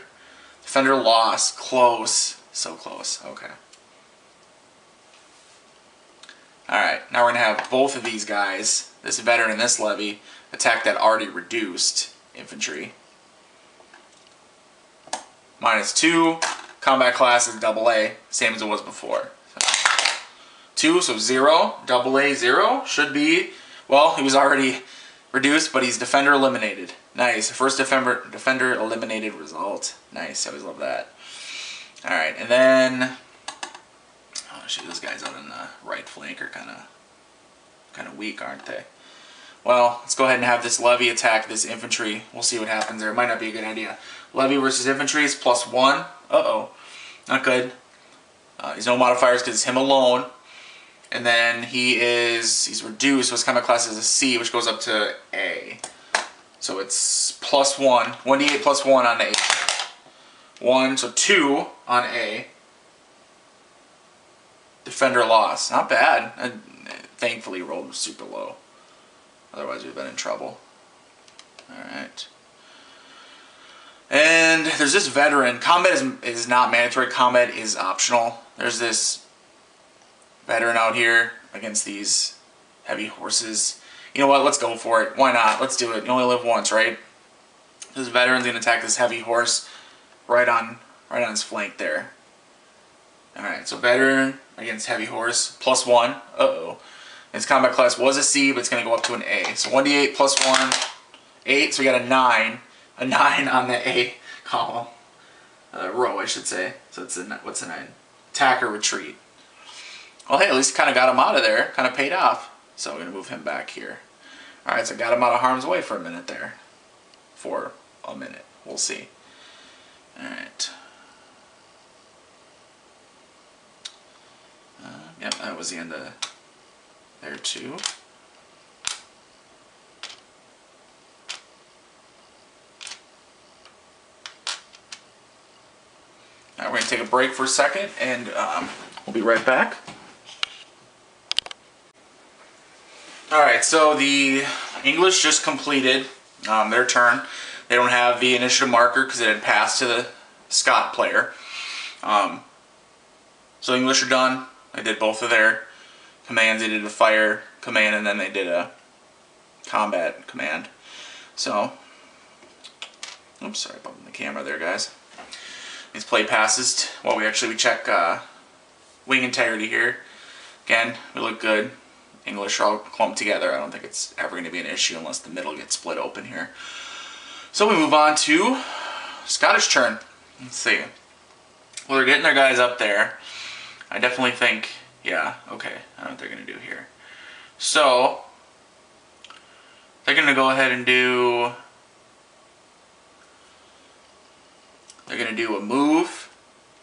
loss. Close. So close. Okay. Alright, now we're going to have both of these guys, this veteran and this levy, attack that already reduced infantry. -2. Combat class is double A, same as it was before. 2, so 0. Double A, 0. Should be, well, he was already reduced, but he's defender eliminated. Nice. First defender eliminated result. Nice. I always love that. Alright, and then... Oh, shoot, those guys out in the right flank are kind of weak, aren't they? Well, let's go ahead and have this levy attack this infantry. We'll see what happens there. It might not be a good idea. Levy versus infantry is +1. Uh-oh. Not good. He's no modifiers because it's him alone. And then he's reduced, so his combat class is a C, which goes up to A. So it's +1. 1d8 +1 on A. 1, so 2 on A. Defender loss. Not bad. I thankfully rolled super low. Otherwise we've been in trouble. Alright. And there's this veteran. Combat is not mandatory. Combat is optional. There's this veteran out here against these heavy horses. You know what? Let's go for it. Why not? Let's do it. You only live once, right? This veteran's going to attack this heavy horse right on his flank there. Alright, so veteran against heavy horse, +1. Uh-oh. His combat class was a C, but it's going to go up to an A. So 1d8 +1, 8, so we got a 9. A 9 on the A column. Row, I should say. So it's what's a 9? Attack or retreat. Well, hey, at least kind of got him out of there. Kind of paid off. So we're going to move him back here. Alright, so got him out of harm's way for a minute there. For a minute. We'll see. Alright. Yep, that was the end of there too. Alright, we're going to take a break for a second and we'll be right back. Alright, so the English just completed their turn. They don't have the initiative marker because it had passed to the Scot player. So English are done. They did both of their commands. They did a fire command and then they did a combat command. So Oops, sorry, bumping the camera there, guys. These play passes while we check wing integrity here. Again, we look good. English are all clumped together. I don't think it's ever going to be an issue unless the middle gets split open here. So we move on to Scottish turn. Let's see. Well, they're getting their guys up there. I definitely think, yeah, okay, I know what they're going to do here. So, they're going to go ahead and do, they're going to do a move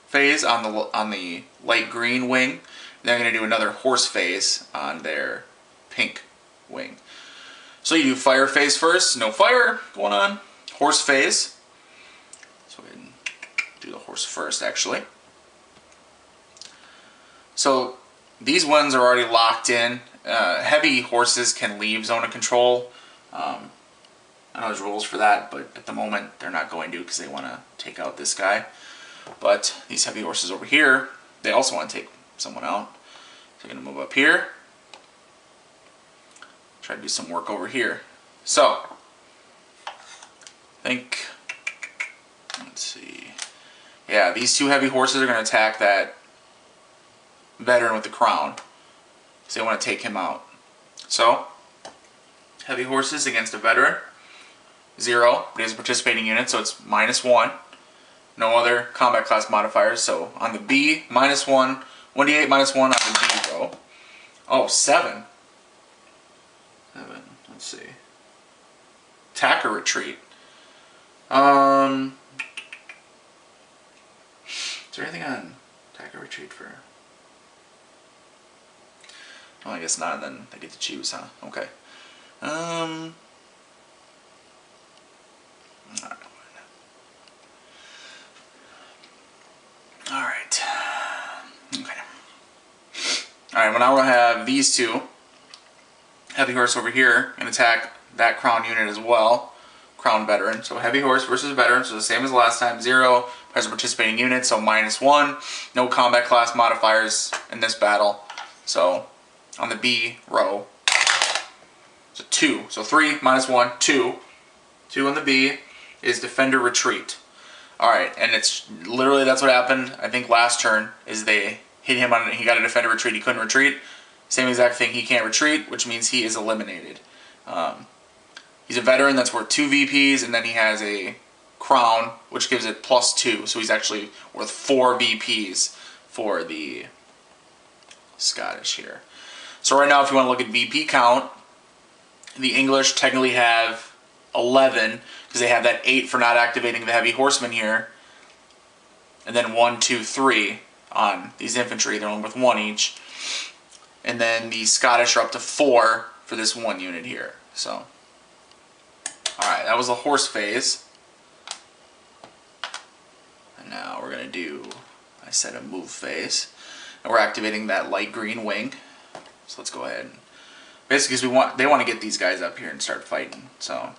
phase on the light green wing. They're going to do another horse phase on their pink wing. So you do fire phase first, no fire going on. Horse phase. So go ahead and do the horse first, actually. So these ones are already locked in. Heavy horses can leave zone of control. I know there's rules for that, but at the moment they're not going to because they want to take out this guy. But these heavy horses over here, they also want to take someone out. So I'm going to move up here. Try to do some work over here. So, I think, let's see. Yeah, these two heavy horses are going to attack that veteran with the crown. So they want to take him out. So, heavy horses against a veteran. 0, but he has a participating unit, so it's -1. No other combat class modifiers. So on the B, -1. 1d8 -1 on the B row. Oh, 7. 7. Let's see. Attack or retreat? Is there anything on attack or retreat for? Well, I guess not. Then they get to choose, huh? Okay. Alright. Okay. Alright, well now we'll have these two. Heavy horse over here and attack that crown unit as well. Crown veteran. So heavy horse versus veteran, so the same as last time. 0 as a participating unit, so -1. No combat class modifiers in this battle. So on the B row. So 2. So 3 -1, 2. 2 on the B is defender retreat. Alright, and it's literally that's what happened, I think last turn, is they hit him on, he got a defender retreat, he couldn't retreat. Same exact thing, he can't retreat, which means he is eliminated. He's a veteran, that's worth 2 VPs, and then he has a crown, which gives it +2, so he's actually worth 4 VPs for the Scottish here. So right now, if you want to look at VP count, the English technically have 11, because they have that 8 for not activating the heavy horseman here, and then 1, 2, 3 on these infantry. They're only with 1 each, and then the Scottish are up to 4 for this 1 unit here. So, all right, that was the horse phase, and now we're gonna do, I said, a move phase, and we're activating that light green wing. So let's go ahead and basically, because they want to get these guys up here and start fighting. So.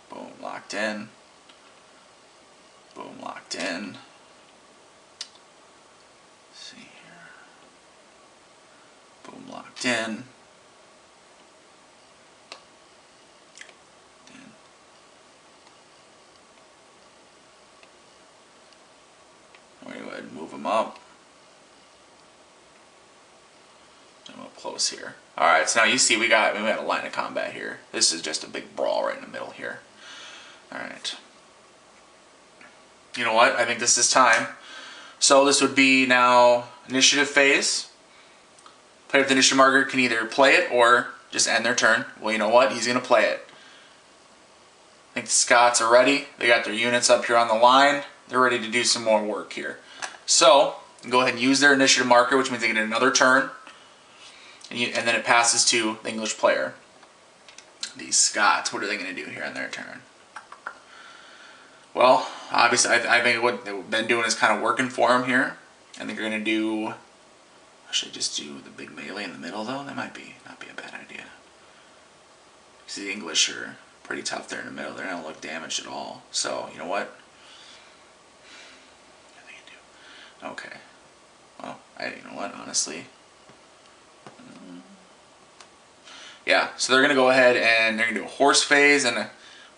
Boom, locked in. Boom, locked in. Let's see here. Boom, locked in. We're going to go ahead and move them up. I'm up close here. Alright, so now you see we got a line of combat here. This is just a big brawl right in the middle here. Alright. You know what? I think this is time. So this would be now initiative phase. Player with the initiative marker can either play it or just end their turn. Well, you know what? He's going to play it. I think the Scots are ready. They got their units up here on the line. They're ready to do some more work here. So, go ahead and use their initiative marker, which means they get another turn. And then it passes to the English player. These Scots, what are they going to do here on their turn? Well, obviously, I think what they've been doing is kind of working for them here. I think they're going to do... Should I just do the big melee in the middle, though? That might be not be a bad idea. Because the English are pretty tough there in the middle. They're not going to look damaged at all. So, you know what? I think I do. Okay. Well, you know what, honestly... Yeah, so they're going to go ahead and they're going to do a horse phase and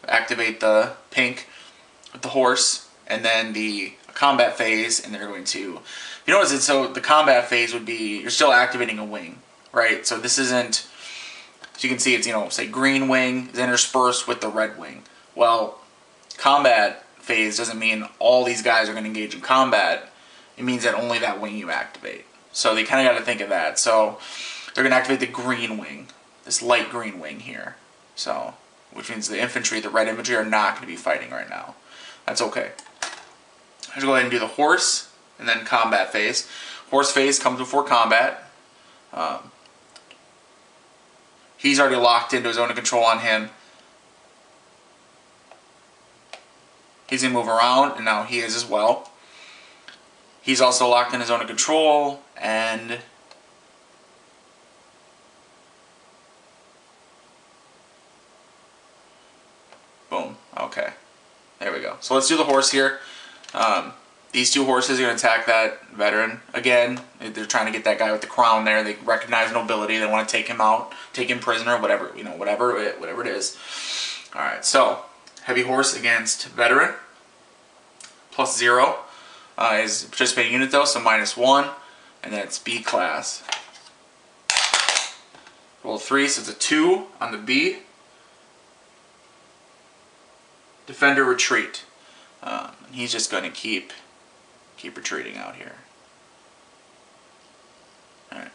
activate the pink. with the horse, and then the combat phase, and they're going to, you notice it, so the combat phase would be, you're still activating a wing, right? So this isn't, as you can see, it's, you know, say green wing is interspersed with the red wing. Well, combat phase doesn't mean all these guys are going to engage in combat. It means that only that wing you activate. So they kind of got to think of that. So they're going to activate the green wing, this light green wing here. So, which means the infantry, the red infantry, are not going to be fighting right now. That's okay. Let's go ahead and do the horse, and then combat phase. Horse phase comes before combat. He's already locked into his zone of control on him. He's going to move around, and now he is as well. He's also locked in his zone of control, and boom. Okay. There we go. So let's do the horse here. These two horses are going to attack that veteran. Again, they're trying to get that guy with the crown there. They recognize nobility. They want to take him out, take him prisoner, whatever, you know, whatever it is. All right, so heavy horse against veteran. +0 is participating unit though, so -1, and then it's B class. Roll 3, so it's a 2 on the B. Defender retreat. He's just going to keep retreating out here. All right.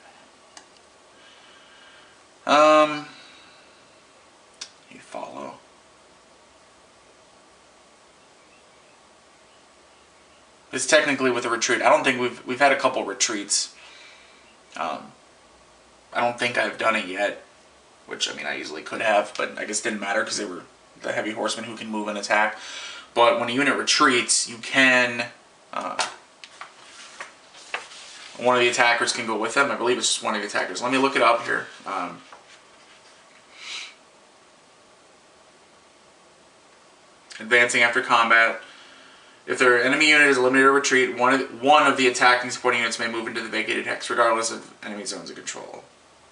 You follow. It's technically with a retreat. I don't think we've had a couple retreats. I don't think I've done it yet, which I mean I easily could have, but I guess it didn't matter because they were the heavy horsemen who can move and attack. But when a unit retreats, you can one of the attackers can go with them. I believe it's just one of the attackers. Let me look it up here. Advancing after combat. If their enemy unit is eliminated or retreat, one of the attacking supporting units may move into the vacated hex, regardless of enemy zones of control.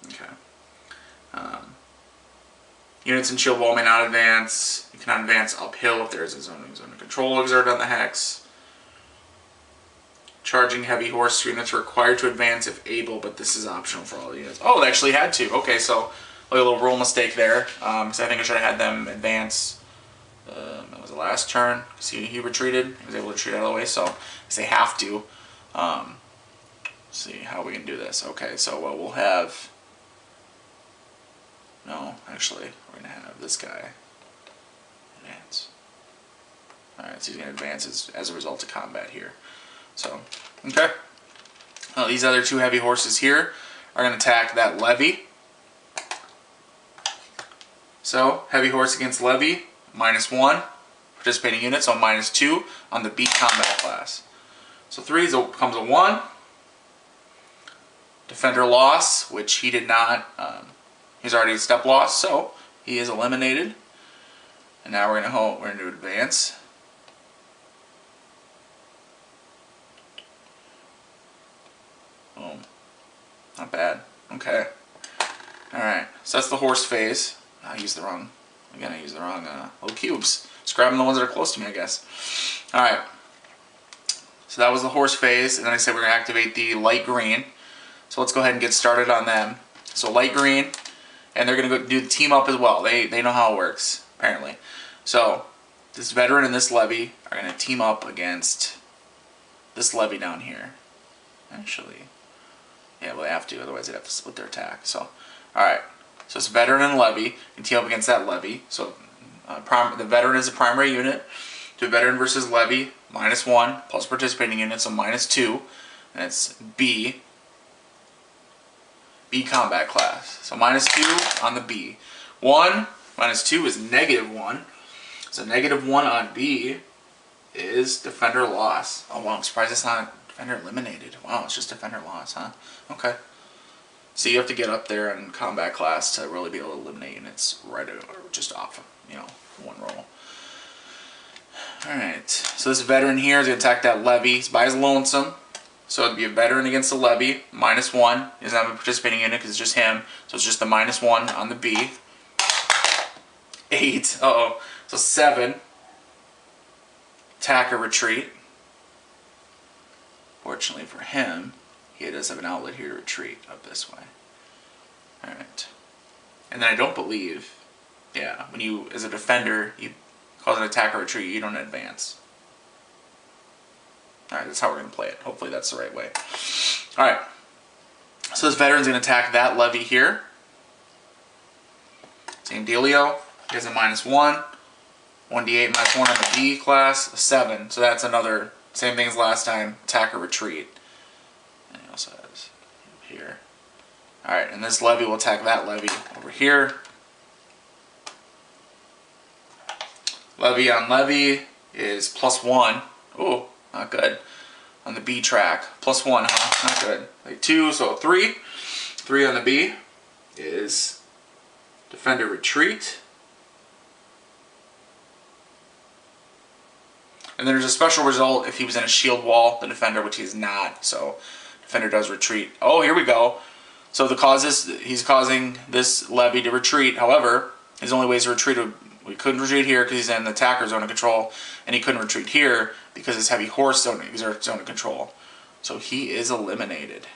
Okay. Units in shield wall may not advance. You cannot advance uphill if there is a zone of control exerted on the hex. Charging heavy horse units are required to advance if able, but this is optional for all the units. Oh, they actually had to. Okay, so a little rule mistake there. Because I think I should have had them advance. That was the last turn. See, he retreated. He was able to retreat out of the way, so they have to. See how we can do this. Okay, so we'll have. No, actually, we're going to have this guy advance. Alright, so he's going to advance as a result of combat here. So, okay. These other two heavy horses here are going to attack that levy. So, heavy horse against levy, -1. Participating unit, so -2 on the B combat class. So 3 becomes a 1. Defender loss, which he did not. He's already a step loss, so he is eliminated. And now we're gonna do advance. Boom. Not bad. Okay. All right. So that's the horse phase. I used the wrong. Again, I used the wrong little cubes. Just grabbing the ones that are close to me, I guess. All right. So that was the horse phase, and then I said we're gonna activate the light green. So let's go ahead and get started on them. So light green. And they're going to go do the team up as well. They know how it works, apparently. So, this veteran and this levy are going to team up against this levy down here. Actually, yeah, well, they have to. Otherwise, they'd have to split their attack. So, alright. So, this veteran and levy can team up against that levy. So, the veteran is a primary unit. To veteran versus levy, -1, plus participating unit, so -2. And it's B combat class. So -2 on the B. 1 minus 2 is -1. So -1 on B is defender loss. Oh wow, I'm surprised it's not defender eliminated. Wow, it's just defender loss, huh? Okay. So you have to get up there in combat class to really be able to eliminate units right or just off of, you know, one roll. Alright, so this veteran here is going to attack that levy. He's by his lonesome. So it'd be a veteran against a levy, -1. He doesn't have a participating unit because it's just him. So it's just the -1 on the B. 8. Uh-oh. So 7. attack or retreat. Fortunately for him, he does have an outlet here to retreat up this way. Alright. And then I don't believe, yeah, when you, as a defender, you cause an attack or retreat, you don't advance. Alright, that's how we're going to play it. Hopefully that's the right way. Alright. So this veteran's going to attack that levy here. Same dealio. He has a -1. 1d8 -1 on the B class. A 7. So that's another, same thing as last time, attack or retreat. And he also has here. Alright, and this levy will attack that levy over here. Levy on levy is +1. Ooh, not good. On the B track. +1, huh? Not good. Like 2, so 3. 3 on the B is defender retreat. And then there's a special result if he was in a shield wall, the defender, which he's not. So defender does retreat. Oh, here we go. So the causes, he's causing this levy to retreat. However, his only ways to retreat, we couldn't retreat here because he's in the attacker zone of control, and he couldn't retreat here because his heavy horse zone of control. So he is eliminated.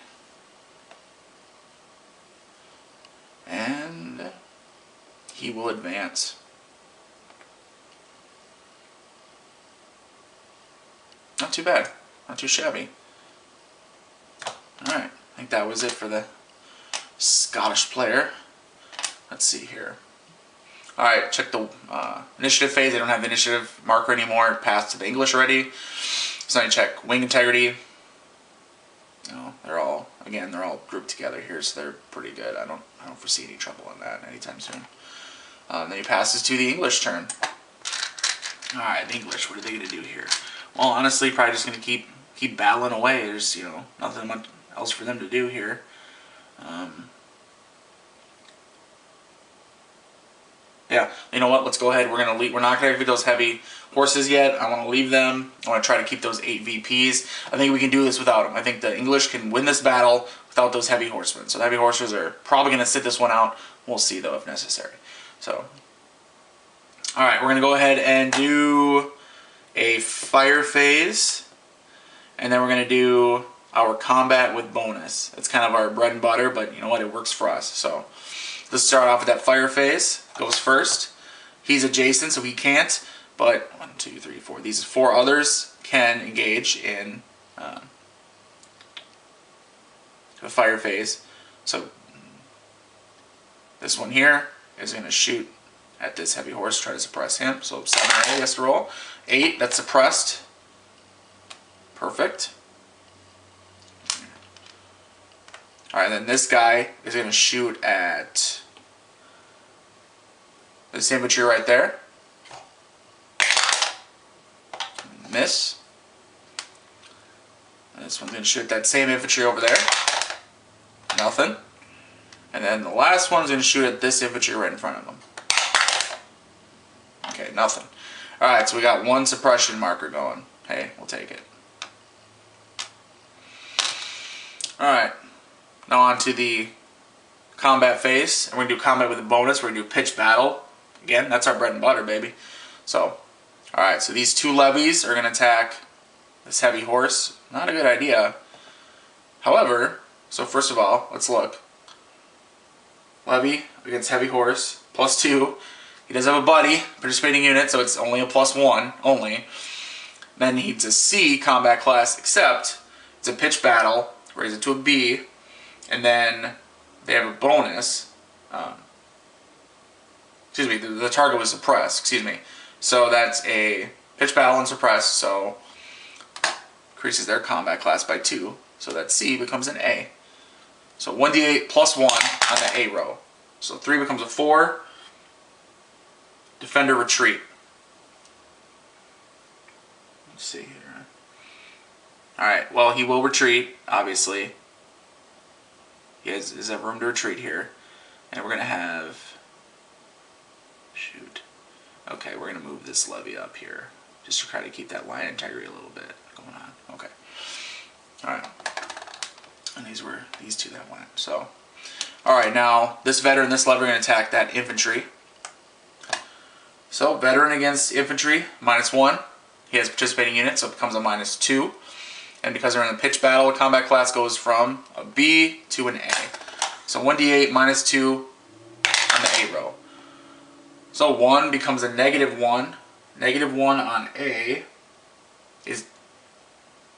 And he will advance. Not too bad. Not too shabby. Alright, I think that was it for the Scottish player. Let's see here. Alright, check the initiative phase. They don't have the initiative marker anymore. It passed to the English already. So now you check wing integrity. They're all, again, they're all grouped together here, so they're pretty good. I don't foresee any trouble on that anytime soon. Then he passes to the English turn. Alright, the English, what are they going to do here? Well, honestly, probably just going to keep battling away. There's, nothing much else for them to do here. Yeah, you know what? Let's go ahead. We're gonna leave. We're not gonna give those heavy horses yet. I want to leave them. I want to try to keep those 8 VPs. I think we can do this without them. I think the English can win this battle without those heavy horsemen. So the heavy horses are probably gonna sit this one out. We'll see though if necessary. So, all right, we're gonna go ahead and do a fire phase, and then we're gonna do our combat with bonus. It's kind of our bread and butter, but you know what? It works for us. So let's start off with that fire phase. Goes first. He's adjacent, so he can't. But 1, 2, 3, 4. These 4 others can engage in a fire phase. So this one here is going to shoot at this heavy horse, try to suppress him. So 7 or 8 has to roll. 8, that's suppressed. Perfect. Alright, then this guy is going to shoot at this infantry right there. Miss. And this one's going to shoot that same infantry over there. Nothing. And then the last one's going to shoot at this infantry right in front of him. Okay, nothing. Alright, so we got 1 suppression marker going. Hey, we'll take it. Alright. Now on to the combat phase. And we're going to do combat with a bonus. We're going to do pitch battle. Again, that's our bread and butter, baby. So, alright, so these 2 levies are going to attack this heavy horse. Not a good idea. However, so first of all, let's look. Levy against heavy horse, +2. He does have a buddy, participating unit, so it's only a +1, only. Then he needs a C combat class, except it's a pitch battle, raise it to a B, and then they have a bonus. Excuse me, the target was suppressed, excuse me. So that's a pitch battle and suppressed, so increases their combat class by 2. So that C becomes an A. So 1d8 +1 on the A row. So 3 becomes a 4. Defender retreat. Let's see here. Alright, well, he will retreat, obviously. He has a room to retreat here. And we're going to have... Shoot. Okay, we're going to move this levy up here. Just to try to keep that line integrity a little bit going on. Okay. Alright. And these were these 2 that went. So, alright, now this veteran, this levy are going to attack that infantry. So, veteran against infantry, -1. he has participating units, so it becomes a -2. And because they're in a pitch battle, the combat class goes from a B to an A. So 1d8 -2 on the A row. So 1 becomes a -1. -1 on A is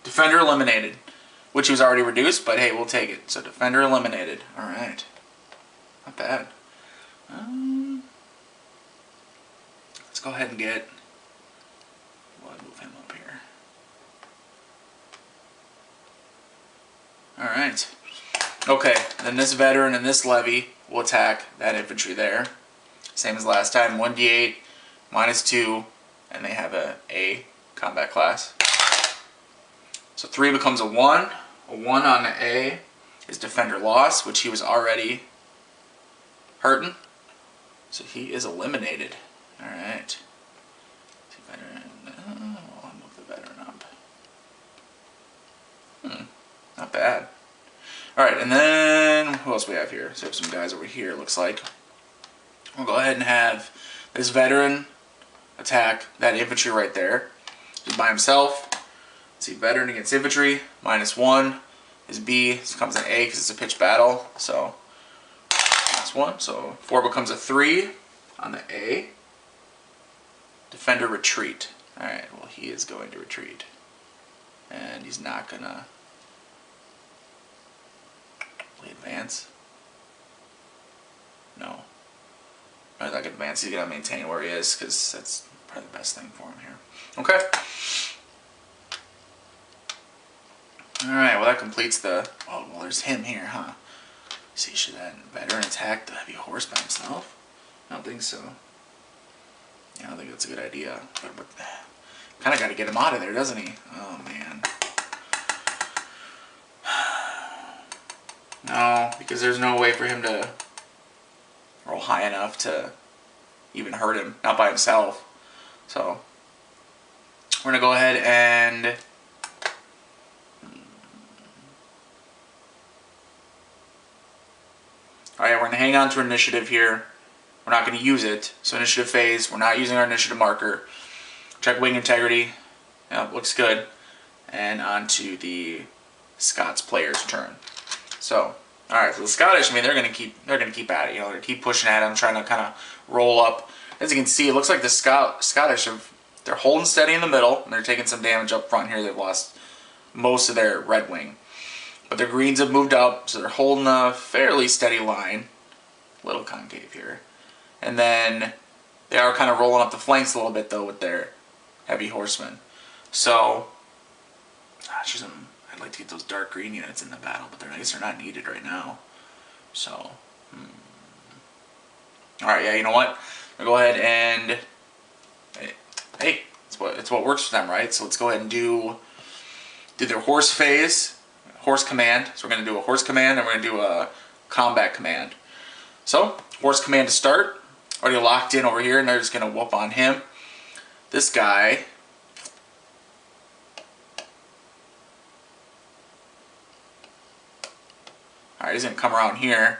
defender eliminated, which he was already reduced, but hey, we'll take it. So defender eliminated. Alright. Not bad. Let's go ahead and get... We'll move him up here. Alright. Okay, then this veteran and this levy will attack that infantry there. Same as last time, 1d8, -2, and they have a A combat class. So 3 becomes a 1. A 1 on the A is defender loss, which he was already hurting. So he is eliminated. Alright. I'll move the veteran up. Not bad. Alright, and then who else we have here? So we have some guys over here, it looks like. We'll go ahead and have this veteran attack that infantry right there. Just by himself. Let's see, veteran against infantry, -1. His B becomes an A because it's a pitched battle. So, -1. So 4 becomes a 3 on the A. Defender retreat. Alright, well he is going to retreat. And he's not gonna... Will he advance? No. He's not gonna advance, he's gonna maintain where he is because that's probably the best thing for him here. Okay. Alright, well that completes the... Oh, well there's him here, huh? See, should that veteran attack the heavy horse by himself? I don't think so. Yeah, I don't think that's a good idea. But kind of got to get him out of there, doesn't he? Oh, man. No, because there's no way for him to roll high enough to even hurt him. Not by himself. So, we're going to go ahead and... Alright, we're going to hang on to initiative here. We're not going to use it. So initiative phase, we're not using our initiative marker. Check wing integrity. Yep, looks good. And on to the Scots player's turn. So, alright, so the Scottish, I mean, they're gonna keep at it, you know, they keep pushing at him, trying to kind of roll up. As you can see, it looks like the Scottish they're holding steady in the middle, and they're taking some damage up front here. They've lost most of their red wing. But their greens have moved up, so they're holding a fairly steady line. A little concave here. And then they are kind of rolling up the flanks a little bit, though, with their heavy horsemen. So, gosh, I'd like to get those dark green units in the battle, but I guess they're not needed right now. So, alright, yeah, you know what? I'll go ahead and, hey, it's what works for them, right? So let's go ahead and do their horse phase. Horse command. So we're going to do a horse command and we're going to do a combat command. So, horse command to start. Already locked in over here and they're just going to whoop on him. This guy. Alright, he's going to come around here.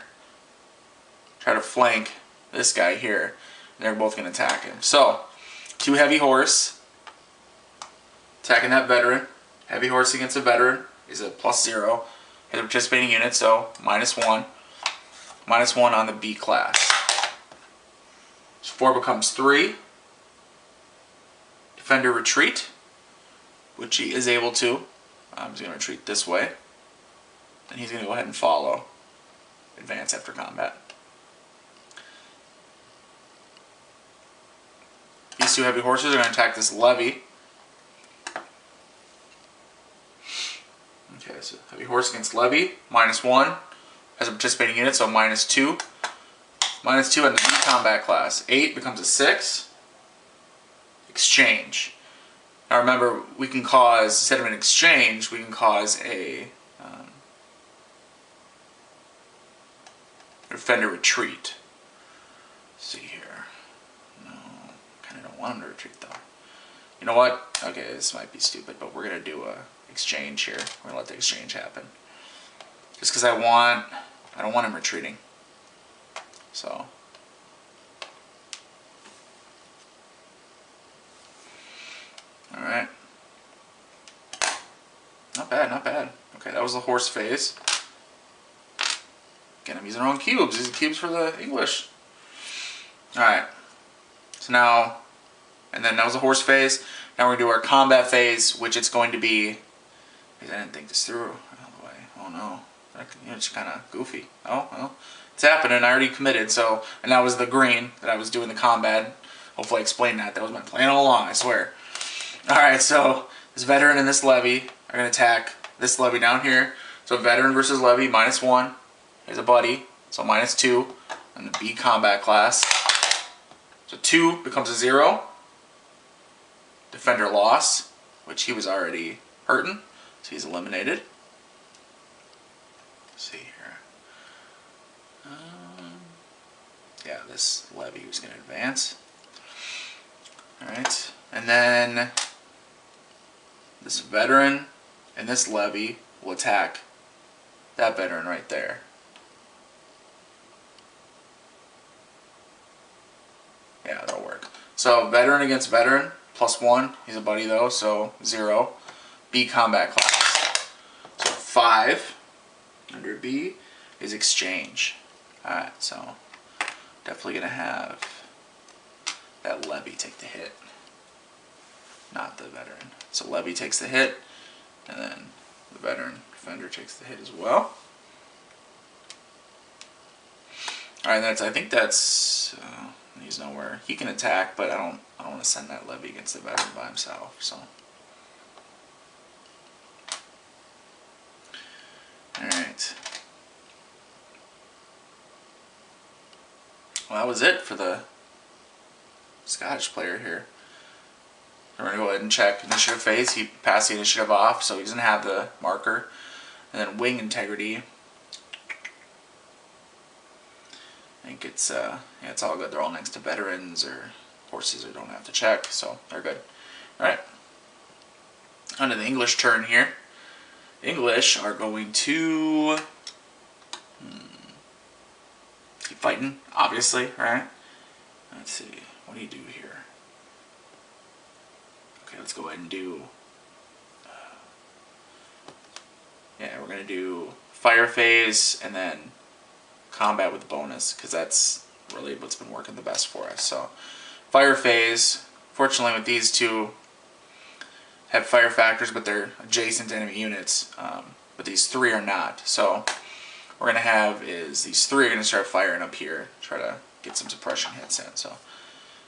Try to flank this guy here. And they're both going to attack him. So, 2 heavy horse. Attacking that veteran. Heavy horse against a veteran is a +0. His participating unit, so -1. -1 on the B class. So 4 becomes 3. Defender retreat, which he is able to. He's going to retreat this way. And he's going to go ahead and follow. Advance after combat. These 2 heavy horses are going to attack this levy. Okay, so heavy horse against levy, -1. Has a participating unit, so -2. -2 on the B combat class. 8 becomes a 6. Exchange. Now remember, we can cause, instead of an exchange, we can cause a defender retreat. Let's see here. No, kind of don't want him to retreat though. You know what? Okay, this might be stupid, but we're going to do a exchange here. We're going to let the exchange happen. Just because I don't want him retreating. So. Alright. Not bad, not bad. Okay, that was the horse phase. Again, I'm using the wrong cubes. These are cubes for the English. Alright. So now, and then that was the horse phase. Now we're going to do our combat phase, which it's going to be, because I didn't think this through. Oh no. It's kind of goofy. Oh, well. It's happening. I already committed, so, and that was the green that I was doing the combat. Hopefully I explained that. That was my plan all along, I swear. Alright, so this veteran and this levy are going to attack this levy down here. So veteran versus levy, -1. Here's a buddy, so -2. And the B combat class. So 2 becomes a 0. Defender loss, which he was already hurting, so he's eliminated. Let's see here. Yeah, this levy was going to advance. Alright, and then this veteran and this levy will attack that veteran right there. Yeah, that'll work. So veteran against veteran, +1. He's a buddy though, so 0. B combat class. So 5 under B is exchange. Alright, so definitely going to have that levy take the hit, not the veteran. So levy takes the hit, and then the veteran defender takes the hit as well. Alright, I think that's he's nowhere. He can attack, but I don't want to send that levy against the veteran by himself. So alright. Well, that was it for the Scottish player here. We're going to go ahead and check initiative phase. He passed the initiative off, so he doesn't have the marker. And then wing integrity. I think it's yeah, it's all good. They're all next to veterans or horses, or don't have to check, so they're good. Alright. On to the English turn here. English are going to keep fighting, obviously, right? Let's see. What do you do here? Okay, let's go ahead and do... yeah, we're going to do fire phase and then combat with bonus, because that's really what's been working the best for us. So, fire phase, fortunately with these two, have fire factors, but they're adjacent to enemy units. But these 3 are not. So, what we're going to have is these 3 are going to start firing up here, try to get some suppression hits in. So,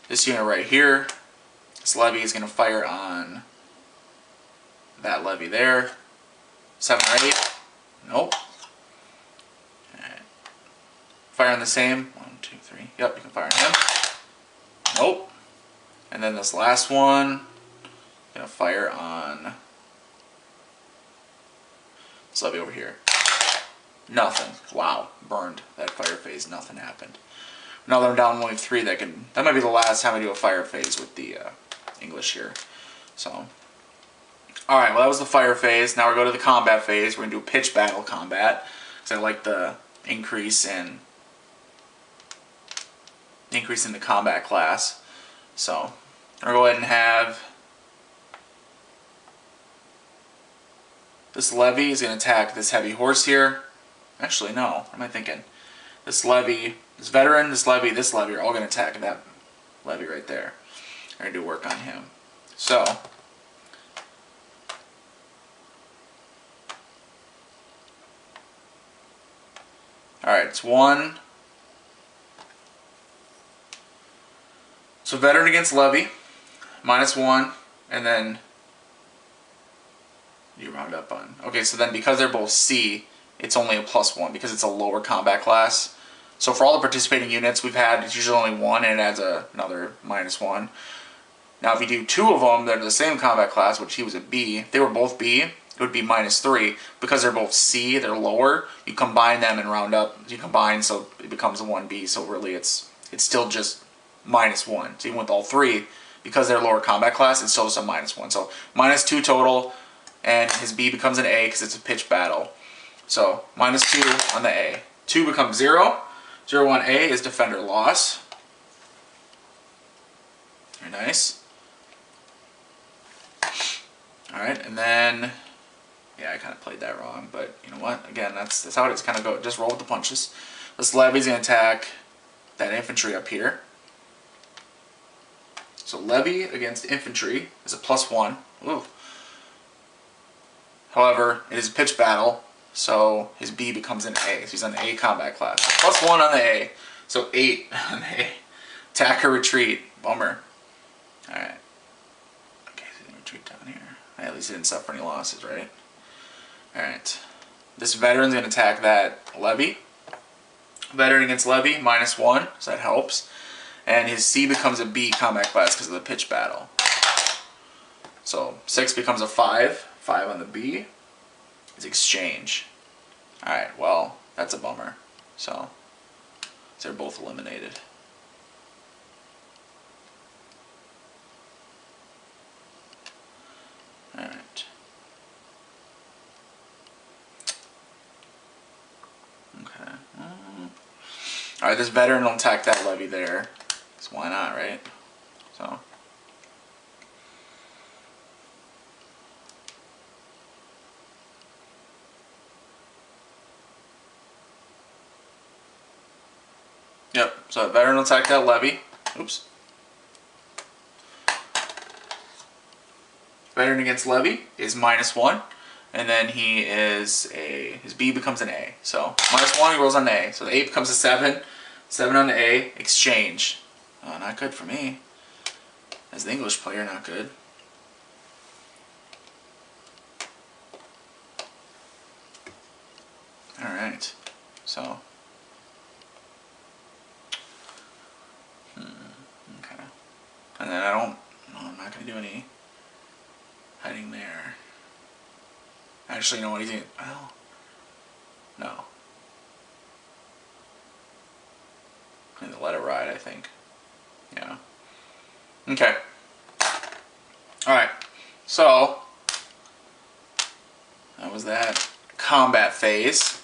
this unit right here, this levy is going to fire on that levy there. 7 or 8. Nope. Alright. Fire on the same. 1, 2, 3. Yep, you can fire on him. Nope. And then this last one, going to fire on this levy over here. Nothing. Wow. Burned. That fire phase. Nothing happened. Now that I'm down wave 3, that might be the last time I do a fire phase with the English here. So, alright, well that was the fire phase. Now we're going to the combat phase. We're going to do pitch battle combat, because I like the increase in the combat class. So, I'm going to go ahead and have this levy is going to attack this heavy horse here. Actually, no. What am I thinking? This levy, this veteran, this levy are all going to attack that levy right there. I'm going to do work on him. So, alright, it's 1. So veteran against levy, -1, and then you round up on. Okay, so then because they're both C, it's only a +1 because it's a lower combat class. So for all the participating units we've had, it's usually only 1, and it adds another -1. Now if you do 2 of them that are the same combat class, which he was a B, if they were both B, it would be -3. Because they're both C, they're lower, you combine them and round up. You combine, so it becomes a 1B, so really it's still just -1. So even with all 3, because they're lower combat class, it's still just a -1. So -2 total, and his B becomes an A because it's a pitch battle. So -2 on the A. 2 becomes 0. 0 on A is defender loss. Very nice. Alright, and then, yeah, I kind of played that wrong, but you know what? Again, that's how it is. Kind of go, just roll with the punches. This levy's going to attack that infantry up here. So levy against infantry is a +1. Ooh. However, it is a pitch battle, so his B becomes an A. So he's on A combat class. +1 on the A, so 8 on the A. Attack or retreat. Bummer. Alright. Okay, so he's going to retreat down here. At least he didn't suffer any losses, right? Alright. This veteran's going to attack that levy. Veteran against levy, -1, so that helps. And his C becomes a B combat class because of the pitch battle. So 6 becomes a 5. 5 on the B is exchange. Alright, well, that's a bummer. So they're both eliminated. Alright. Okay. Alright, this veteran will attack that levy there. So why not, right? So. Yep, so that veteran will attack that levy. Oops. Veteran against levy is -1. And then he is his B becomes an A. So -1, he rolls on the A. So the A becomes a 7. 7 on the A, exchange. Oh, not good for me. As the English player, not good. Alright, so. Okay. And then I'm not going to do any heading there. Actually, you know what? He's going to, well, no. I'm going to let it ride, I think. Yeah. Okay. Alright. So, that was that combat phase.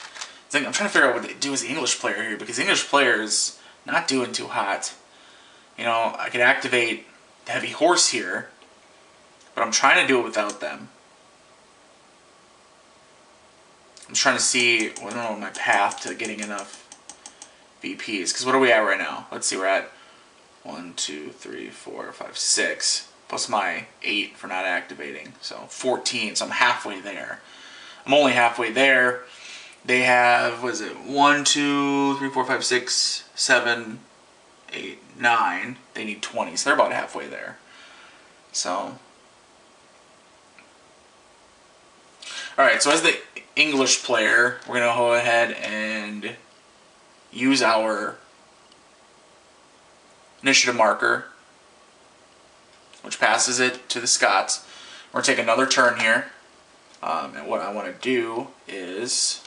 I'm trying to figure out what to do as the English player here, because the English player is not doing too hot. You know, I could activate the heavy horse here, but I'm trying to do it without them. I'm trying to see, well, I don't know, my path to getting enough VPs. Because what are we at right now? Let's see, we're at 1, 2, 3, 4, 5, 6. Plus my 8 for not activating. So 14, so I'm halfway there. I'm only halfway there. They have, what is it, 1, 2, 3, 4, 5, 6, 7, 8, 9. They need 20, so they're about halfway there. So, alright, so as the English player, we're going to go ahead and use our initiative marker, which passes it to the Scots. We're going to take another turn here. And what I want to do is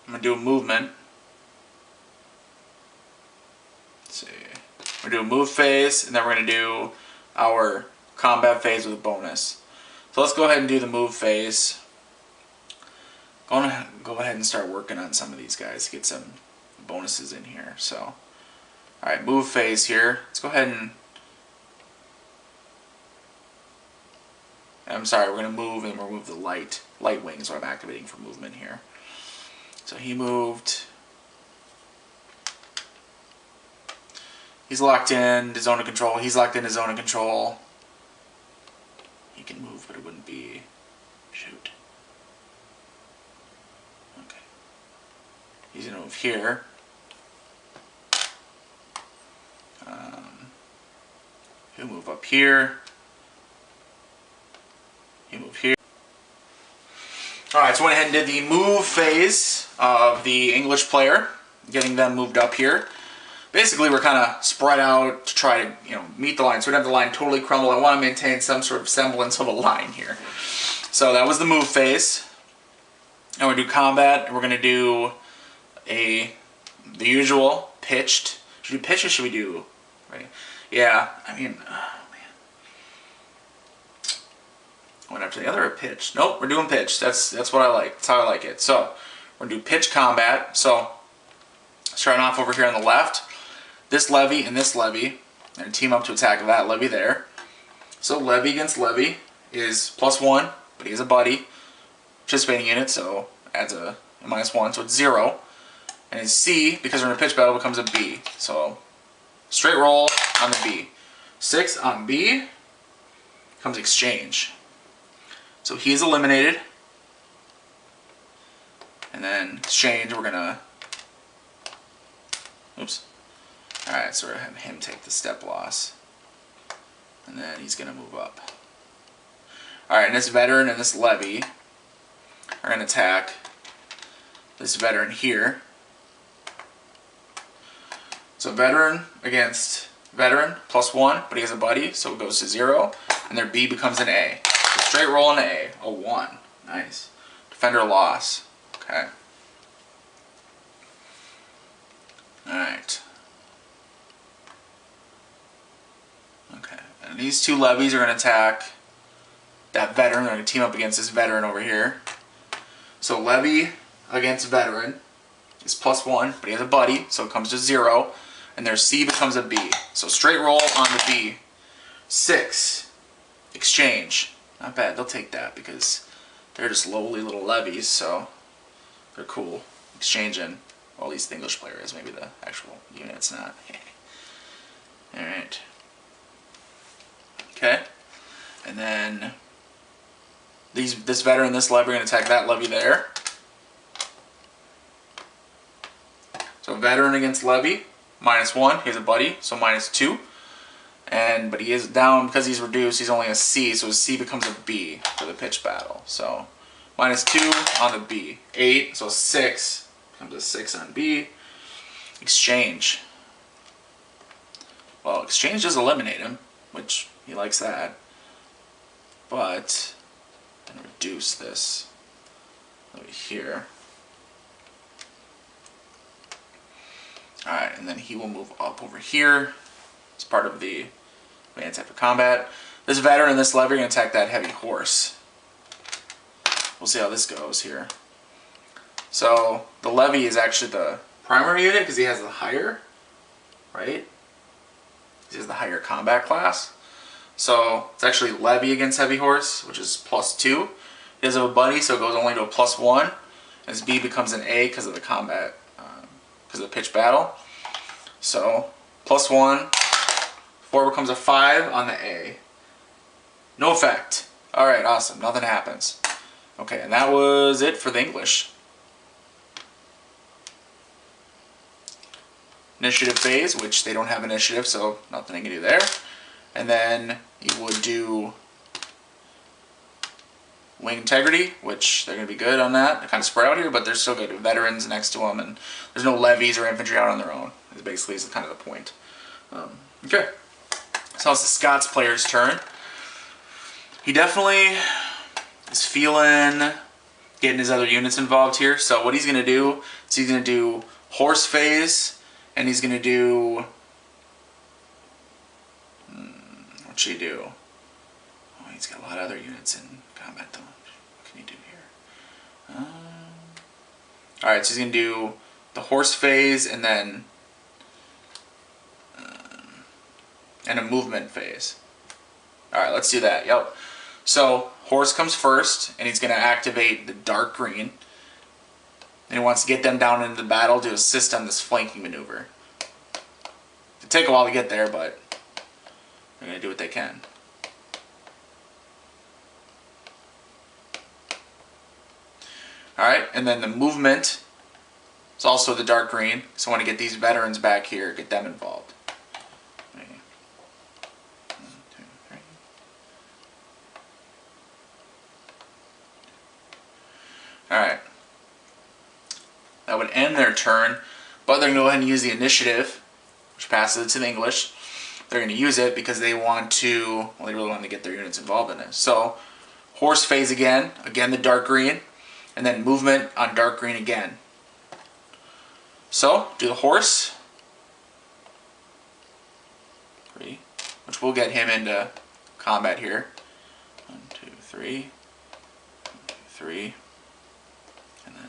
I'm going to do a movement. Let's see. We're going to do a move phase, and then we're going to do our combat phase with a bonus. So let's go ahead and do the move phase. Go ahead and start working on some of these guys to get some bonuses in here. So, alright, move phase here. Let's go ahead and I'm sorry, we're going to move and remove the light wing is what I'm activating for movement here. So he moved. He's locked in to zone of control. He's locked in to zone of control. He can move, but it wouldn't be... Shoot. Okay. He's going to move here. He'll move up here. He'll move here. Alright, so I went ahead and did the move phase of the English player, getting them moved up here. Basically, we're kind of spread out to try to, meet the line. So we don't have the line totally crumble. I want to maintain some sort of semblance of a line here. So that was the move phase. And we're going to do combat, and we're going to do the usual pitched. Should we do pitch or should we do... Right? Yeah, I mean... Oh, man. Going after the other or pitch? Nope, we're doing pitch. That's what I like. That's how I like it. So we're gonna do pitch combat. So starting off over here on the left, this levy and this levy, and team up to attack that levy there. So levy against levy is +1, but he has a buddy participating unit, so adds a -1, so it's 0. And his C, because we're in a pitch battle, becomes a B. So straight roll on the B. 6 on B comes exchange. So he is eliminated. And then exchange, we're gonna, oops. Alright, so we're gonna have him take the step loss. And then he's gonna move up. Alright, and this veteran and this levy are gonna attack this veteran here. So veteran against veteran, +1, but he has a buddy, so it goes to 0, and their B becomes an A. So straight roll on an A, 1. Nice. Defender loss. Okay. Alright. Okay. And these two levies are going to attack that veteran. They're going to team up against this veteran over here. So levy against veteran is +1, but he has a buddy, so it comes to 0. And their C becomes a B. So straight roll on the B. 6. Exchange. Not bad. They'll take that because they're just lowly little levies, so they're cool. Exchanging. Well, at least the English player is. Maybe the actual unit's not. Alright. Okay. And then this veteran and this levy are going to attack that levy there. So veteran against levy. -1, he has a buddy, so -2. But he is down because he's reduced, he's only a C, so his C becomes a B for the pitch battle. So -2 on the B. 8, so 6 becomes a 6 on B. Exchange. Well, exchange does eliminate him, which he likes that. But then reduce this over here. Alright, and then he will move up over here as part of the advanced after combat. This veteran and this levy are going to attack that heavy horse. We'll see how this goes here. So the levy is actually the primary unit because he has the higher, right? He has the higher combat class. So it's actually levy against heavy horse, which is +2. He doesn't have a buddy, so it goes only to a +1. And his B becomes an A because of the combat. Because of the pitch battle. So +1, 4 becomes a 5 on the A. No effect. Alright, awesome. Nothing happens. Okay, and that was it for the English. Initiative phase, which they don't have initiative, so nothing they can do there. And then you would do wing integrity, which they're going to be good on that. They're kind of spread out here, but they're still good. Veterans next to them, and there's no levies or infantry out on their own. It basically is kind of the point. Okay, so it's the Scots player's turn. He definitely is feeling getting his other units involved here. So what he's going to do is he's going to do horse phase, and he's going to do... what should he do? Oh, he's got a lot of other units in combat though. What can he do here? Alright, so he's going to do the horse phase and then and a movement phase. Alright, let's do that. Yep. So horse comes first, and he's going to activate the dark green. And he wants to get them down into the battle to assist on this flanking maneuver. It'll take a while to get there, but they're going to do what they can. Alright, and then the movement is also the dark green. So I want to get these veterans back here, get them involved. Okay. 1, 2, 3. Alright. That would end their turn, but they're going to go ahead and use the initiative, which passes it to the English. They're going to use it because they want to, well, they really want to get their units involved in this. So, horse phase again the dark green, and then movement on dark green again. So, do the horse, 3, which will get him into combat here. 1, 2, 3, 3, and then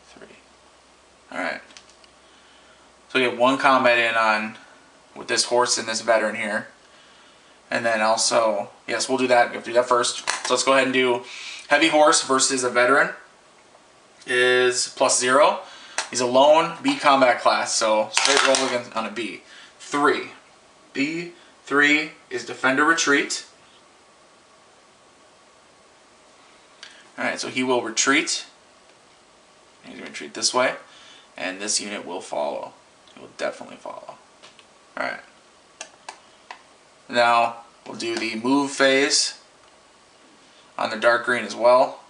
3. Alright. So we get 1 combat in on with this horse and this veteran here. And then also, yes, we'll do that. We have to do that first. So let's go ahead and do heavy horse versus a veteran is +0. He's a lone B combat class, so straight roll against on a B. 3. B3 is defender retreat. Alright, so he will retreat. He's going to retreat this way. And this unit will follow. It will definitely follow. Alright. Now, we'll do the move phase on the dark green as well.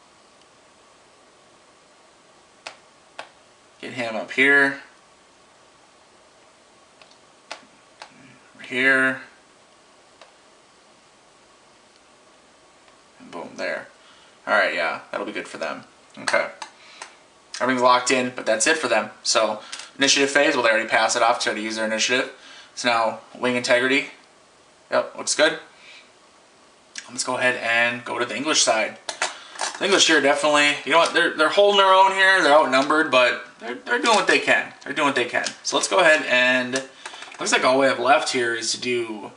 Get him up here. Over here. And boom, there. Alright, yeah, that'll be good for them. Okay. Everything's locked in, but that's it for them. So, initiative phase, well, they already passed it off to use their initiative. So now, wing integrity. Yep, looks good. Let's go ahead and go to the English side. The English here definitely, you know what, they're holding their own here. They're outnumbered, but they're doing what they can. They're doing what they can. So let's go ahead and, looks like all we have left here is to do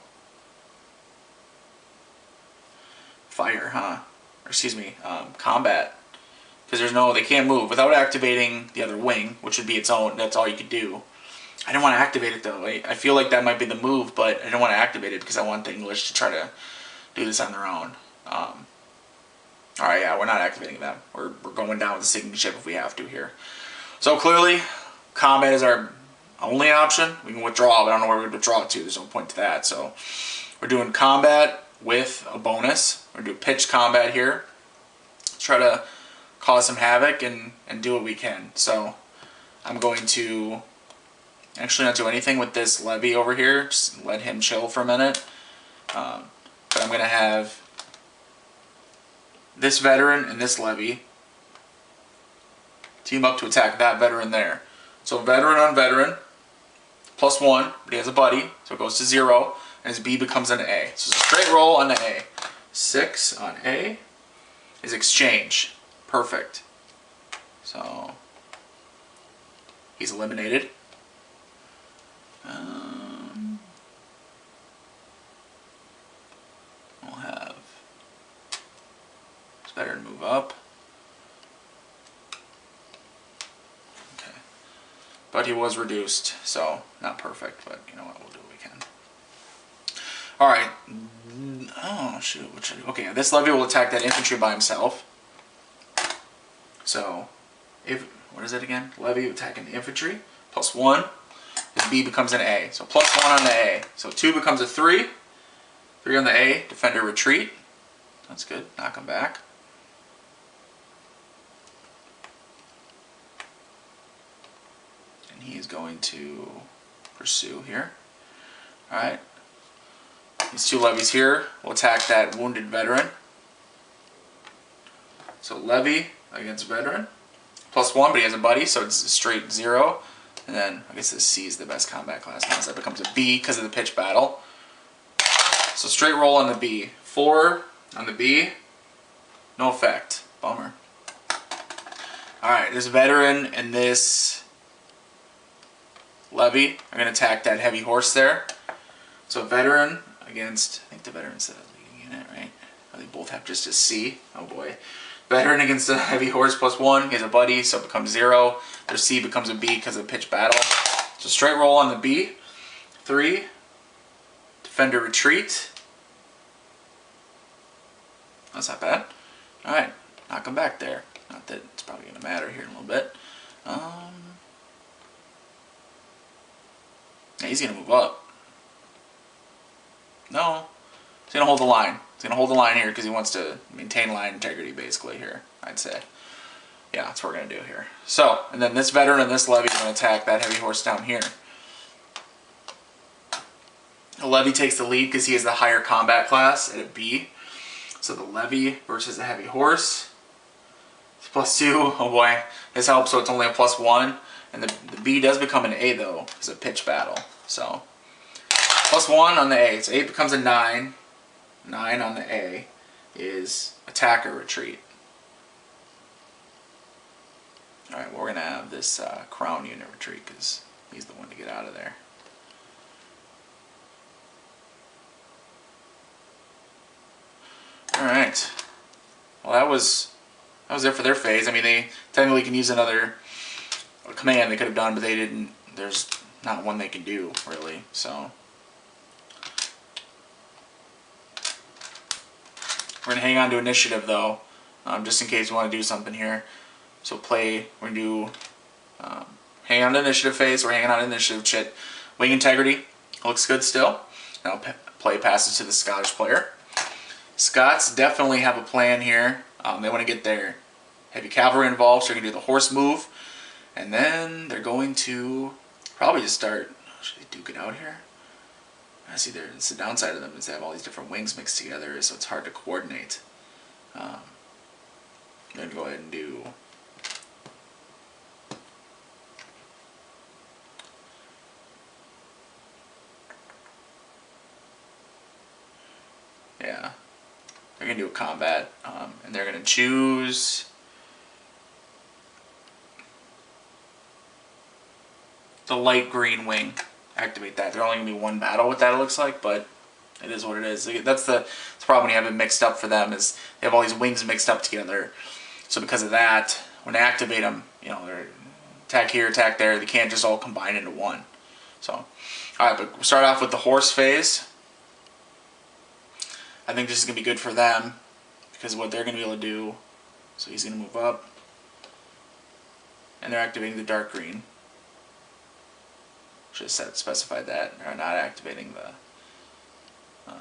fire, huh? Or excuse me, combat. Because there's no, they can't move without activating the other wing, which would be its own, that's all you could do. I didn't want to activate it though. I feel like that might be the move, but I didn't want to activate it because I want the English to try to do this on their own. Alright, yeah, we're not activating them. We're going down with the sinking ship if we have to here. So clearly, combat is our only option. We can withdraw, but I don't know where we withdraw to. There's no point to that. So we're doing combat with a bonus. We're going to do pitched combat here. Let's try to cause some havoc and do what we can. So I'm going to actually not do anything with this levy over here. Just let him chill for a minute. But I'm going to have this veteran and this levy team up to attack that veteran there. So veteran on veteran, +1, but he has a buddy, so it goes to 0, and his B becomes an A. So it's a straight roll on the A. 6 on A is exchange. Perfect. So he's eliminated. We'll have, it's better to move up. Okay. But he was reduced, so not perfect, but you know what, we'll do what we can. Alright. Oh, shoot. What should I do? Okay, this levy will attack that infantry by himself. So, what is it again? Levy attacking the infantry. +1. His B becomes an A. So +1 on the A. So 2 becomes a 3. 3 on the A. Defender retreat. That's good. Knock him back. And he's going to pursue here. Alright. These 2 levies here will attack that wounded veteran. So levy against veteran. +1, but he has a buddy, so it's a straight 0. And then, I guess this C is the best combat class now, so that becomes a B because of the pitch battle. So straight roll on the B. 4 on the B. No effect. Bummer. Alright, this veteran and this levy are going to attack that heavy horse there. So veteran against, I think the veteran's the leading unit, right? Oh, they both have just a C. Oh boy. Veteran against the heavy horse +1. He has a buddy, so it becomes 0. Their C becomes a B because of the pitch battle. So straight roll on the B. 3. Defender retreat. That's not bad. Alright, knock him back there. Not that it's probably going to matter here in a little bit. Yeah, he's going to move up. No. He's going to hold the line. He's going to hold the line here because he wants to maintain line integrity basically here, I'd say. Yeah, that's what we're going to do here. So, and then this veteran and this levy are going to attack that heavy horse down here. The levy takes the lead because he has the higher combat class at a B. So the levy versus the heavy horse. It's +2. Oh boy. This helps, so it's only a +1. And the B does become an A though. It's a pitch battle. So +1 on the A. So A becomes a 9. 9 on the A is attack or retreat. Alright, well, we're going to have this crown unit retreat because he's the one to get out of there. Alright. Well, that was it for their phase. I mean, they technically can use another command they could have done, but they didn't. There's not one they can do, really. So we're going to hang on to initiative, though, just in case we want to do something here. So we're going to do hang on to initiative phase. We're hanging on to initiative chit. Wing integrity looks good still. Now play passes to the Scottish player. Scots definitely have a plan here. They want to get their heavy cavalry involved, so they're going to do the horse move. And then they're going to probably just start... Should they duke it out here? I see it's the downside of them is they have all these different wings mixed together, so it's hard to coordinate. I'm going to go ahead and do... Yeah. They're going to do a combat, and they're going to choose the light green wing. Activate that. There's only going to be one battle with that, it looks like, but it is what it is. That's the problem when you have it mixed up for them, is they have all these wings mixed up together. So because of that, when they activate them, you know, they're attack here, attack there. They can't just all combine into one. So, alright, but we'll start off with the horse phase. I think this is going to be good for them because of what they're going to be able to do. So he's going to move up. And they're activating the dark green. Should have specified that. They're not activating the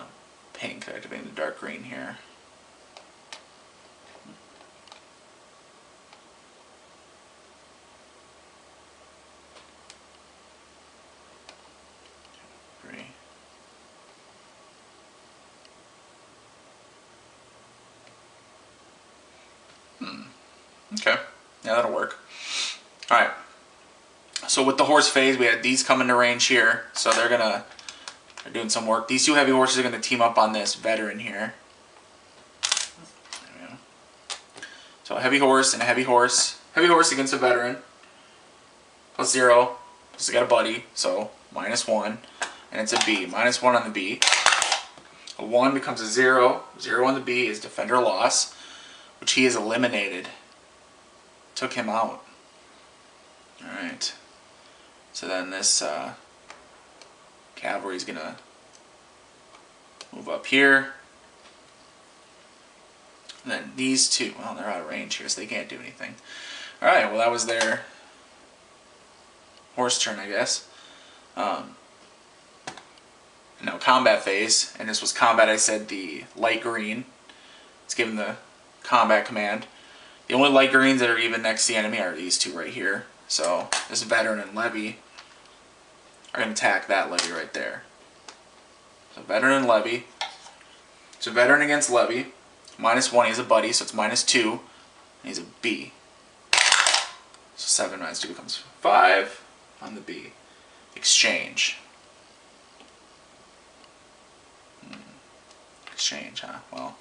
pink. They're activating the dark green here. Okay, yeah, that'll work. Alright, so with the horse phase, we had these come into range here, so they're doing some work. These two heavy horses are going to team up on this veteran here. There we go. So a heavy horse and a heavy horse. Heavy horse against a veteran. Plus 0, plus they got a buddy, so -1, and it's a B. -1 on the B. A 1 becomes a 0. 0 on the B is defender loss, which he is eliminated. Took him out. Alright. So then this cavalry is going to move up here. And then these two, well, they're out of range here, so they can't do anything. Alright, well, that was their horse turn, I guess. Now, combat phase. And this was combat, I said, the light green. It's given the combat command. The only light greens that are even next to the enemy are these two right here. So this veteran and levy are going to attack that levy right there. So veteran and levy. So veteran against levy. -1, he's a buddy, so it's -2. And he's a B. So 7 -2 becomes 5 on the B. Exchange. Exchange, huh? Well,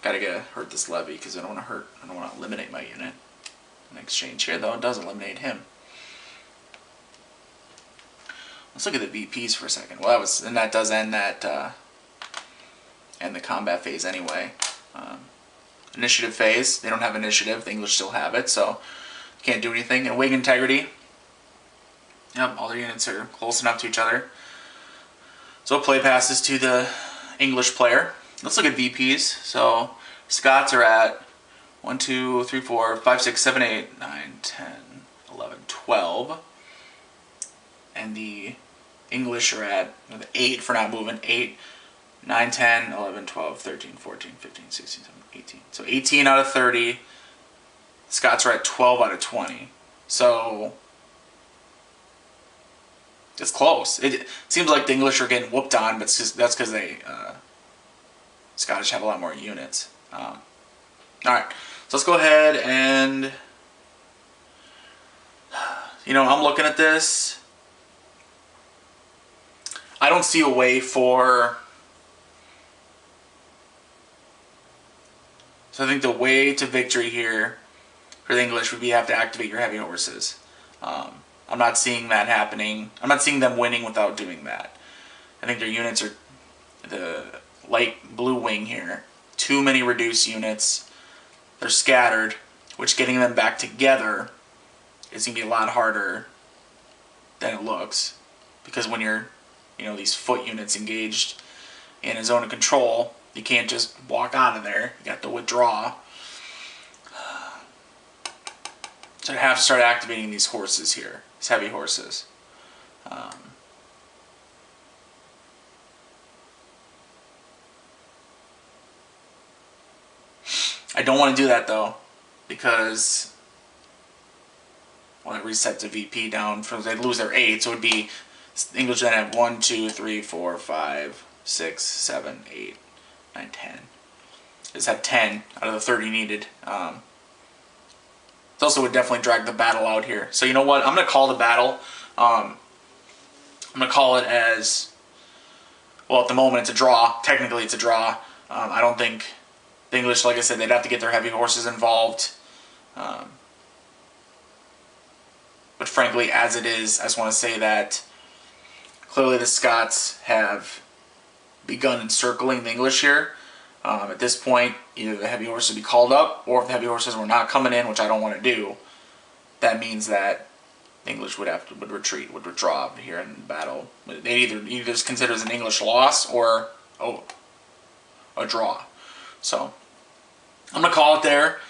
gotta hurt this levy because I don't want to eliminate my unit. An exchange here, though, it does eliminate him. Let's look at the VPs for a second. Well, that does end that end the combat phase anyway. Initiative phase, they don't have initiative. The English still have it, so can't do anything. And wing integrity. Yep, all their units are close enough to each other. So play passes to the English player. Let's look at VPs. So Scots are at 1, 2, 3, 4, 5, 6, 7, 8, 9, 10, 11, 12. And the English are at 8 for not moving. 8, 9, 10, 11, 12, 13, 14, 15, 16, 17, 18. So 18 out of 30. Scots are at 12 out of 20. So it's close. It seems like the English are getting whooped on, but that's because they Scottish have a lot more units. Alright, so let's go ahead and, I'm looking at this. I don't see a way for So I think the way to victory here for the English would be you have to activate your heavy horses. I'm not seeing that happening. I'm not seeing them winning without doing that. I think their units are the light blue wing here. Too many reduced units. They're scattered, which getting them back together is going to be a lot harder than it looks. Because when you're, these foot units engaged in a zone of control, you can't just walk out of there. You got to withdraw. So I have to start activating these horses here, these heavy horses. I don't want to do that though, because it resets the VP down. They'd lose their 8, so it would be English then have 1, 2, 3, 4, 5, 6, 7, 8, 9, 10. Just have 10 out of the 30 needed. It also would definitely drag the battle out here. So you know what? I'm going to call the battle. I'm going to call it as, well, at the moment it's a draw. Technically it's a draw. I don't think the English, like I said, they'd have to get their heavy horses involved. But frankly, as it is, I just want to say that clearly the Scots have begun encircling the English here. At this point, either the heavy horses would be called up, or if the heavy horses were not coming in, which I don't want to do, that means that the English would retreat, would withdraw here in battle. They either consider as an English loss or a draw. So I'm gonna call it there,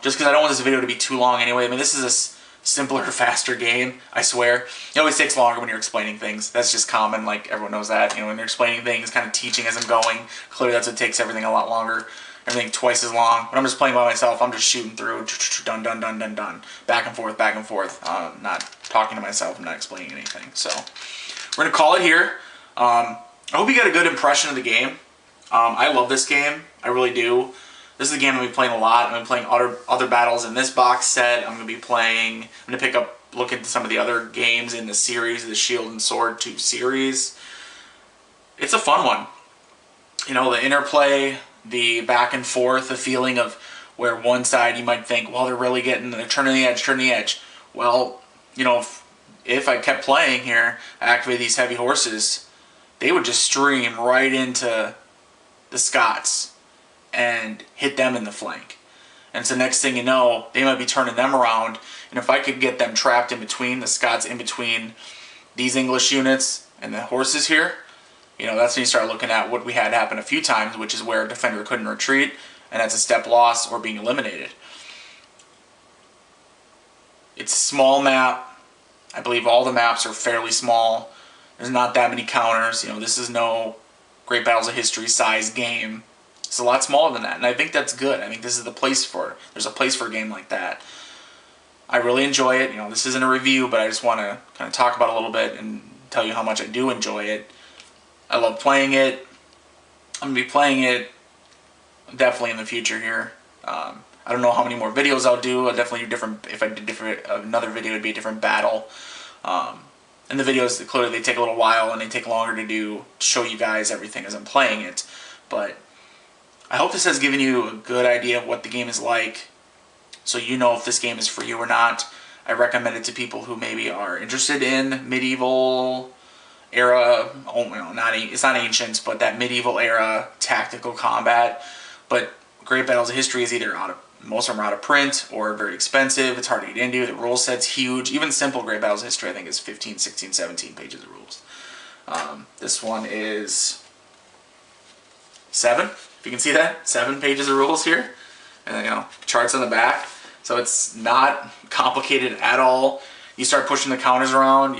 just because I don't want this video to be too long anyway. I mean, this is a simpler, faster game, I swear. It always takes longer when you're explaining things. That's just common, like everyone knows that. When you're explaining things, kind of teaching as I'm going, clearly that's what takes everything a lot longer. Everything twice as long. When I'm just playing by myself, I'm just shooting through, done, done, done, done, done. Back and forth, back and forth. Not talking to myself, I'm not explaining anything. So, we're going to call it here. I hope you get a good impression of the game. I love this game. I really do. This is a game I'm going to be playing a lot. I'm going to be playing other battles in this box set. I'm going to be playing, I'm going to look into some of the other games in the series, the Shield and Sword 2 series. It's a fun one. The interplay, the back and forth, the feeling of where one side you might think, well, they're turning the edge. Well, if I kept playing here, I activate these heavy horses, they would just stream right into the Scots and hit them in the flank. And so next thing you know, they might be turning them around. And if I could get them trapped in between, the Scots in between these English units and the horses here, that's when you start looking at what we had happen a few times, which is where a defender couldn't retreat, and that's a step loss or being eliminated. It's a small map. I believe all the maps are fairly small. There's not that many counters. This is no Great Battles of History size game. It's a lot smaller than that, and I think that's good. I think this is the place for it. There's a place for a game like that. I really enjoy it. This isn't a review, but I just want to kind of talk about it a little bit and tell you how much I do enjoy it. I love playing it. I'm going to be playing it definitely in the future here. I don't know how many more videos I'll do. I'll definitely do different. If I did another video, it'd be a different battle. And the videos, clearly they take a little while and they take longer to show you guys everything as I'm playing it. But I hope this has given you a good idea of what the game is like, so you know if this game is for you or not. I recommend it to people who maybe are interested in medieval era, it's not ancient, but that medieval era tactical combat. But Great Battles of History is either most of them are out of print or very expensive. It's hard to get into. The rule set's huge. Even simple Great Battles of History, I think, is 15, 16, 17 pages of rules. This one is 7. If you can see that, 7 pages of rules here, and charts on the back. So it's not complicated at all. You start pushing the counters around,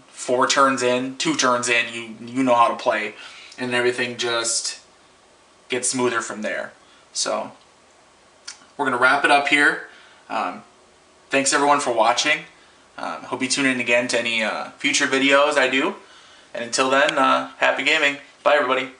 4 turns in, 2 turns in, you know how to play, and everything just gets smoother from there. So we're gonna wrap it up here. Thanks everyone for watching. Hope you tune in again to any future videos I do. And until then, happy gaming. Bye everybody.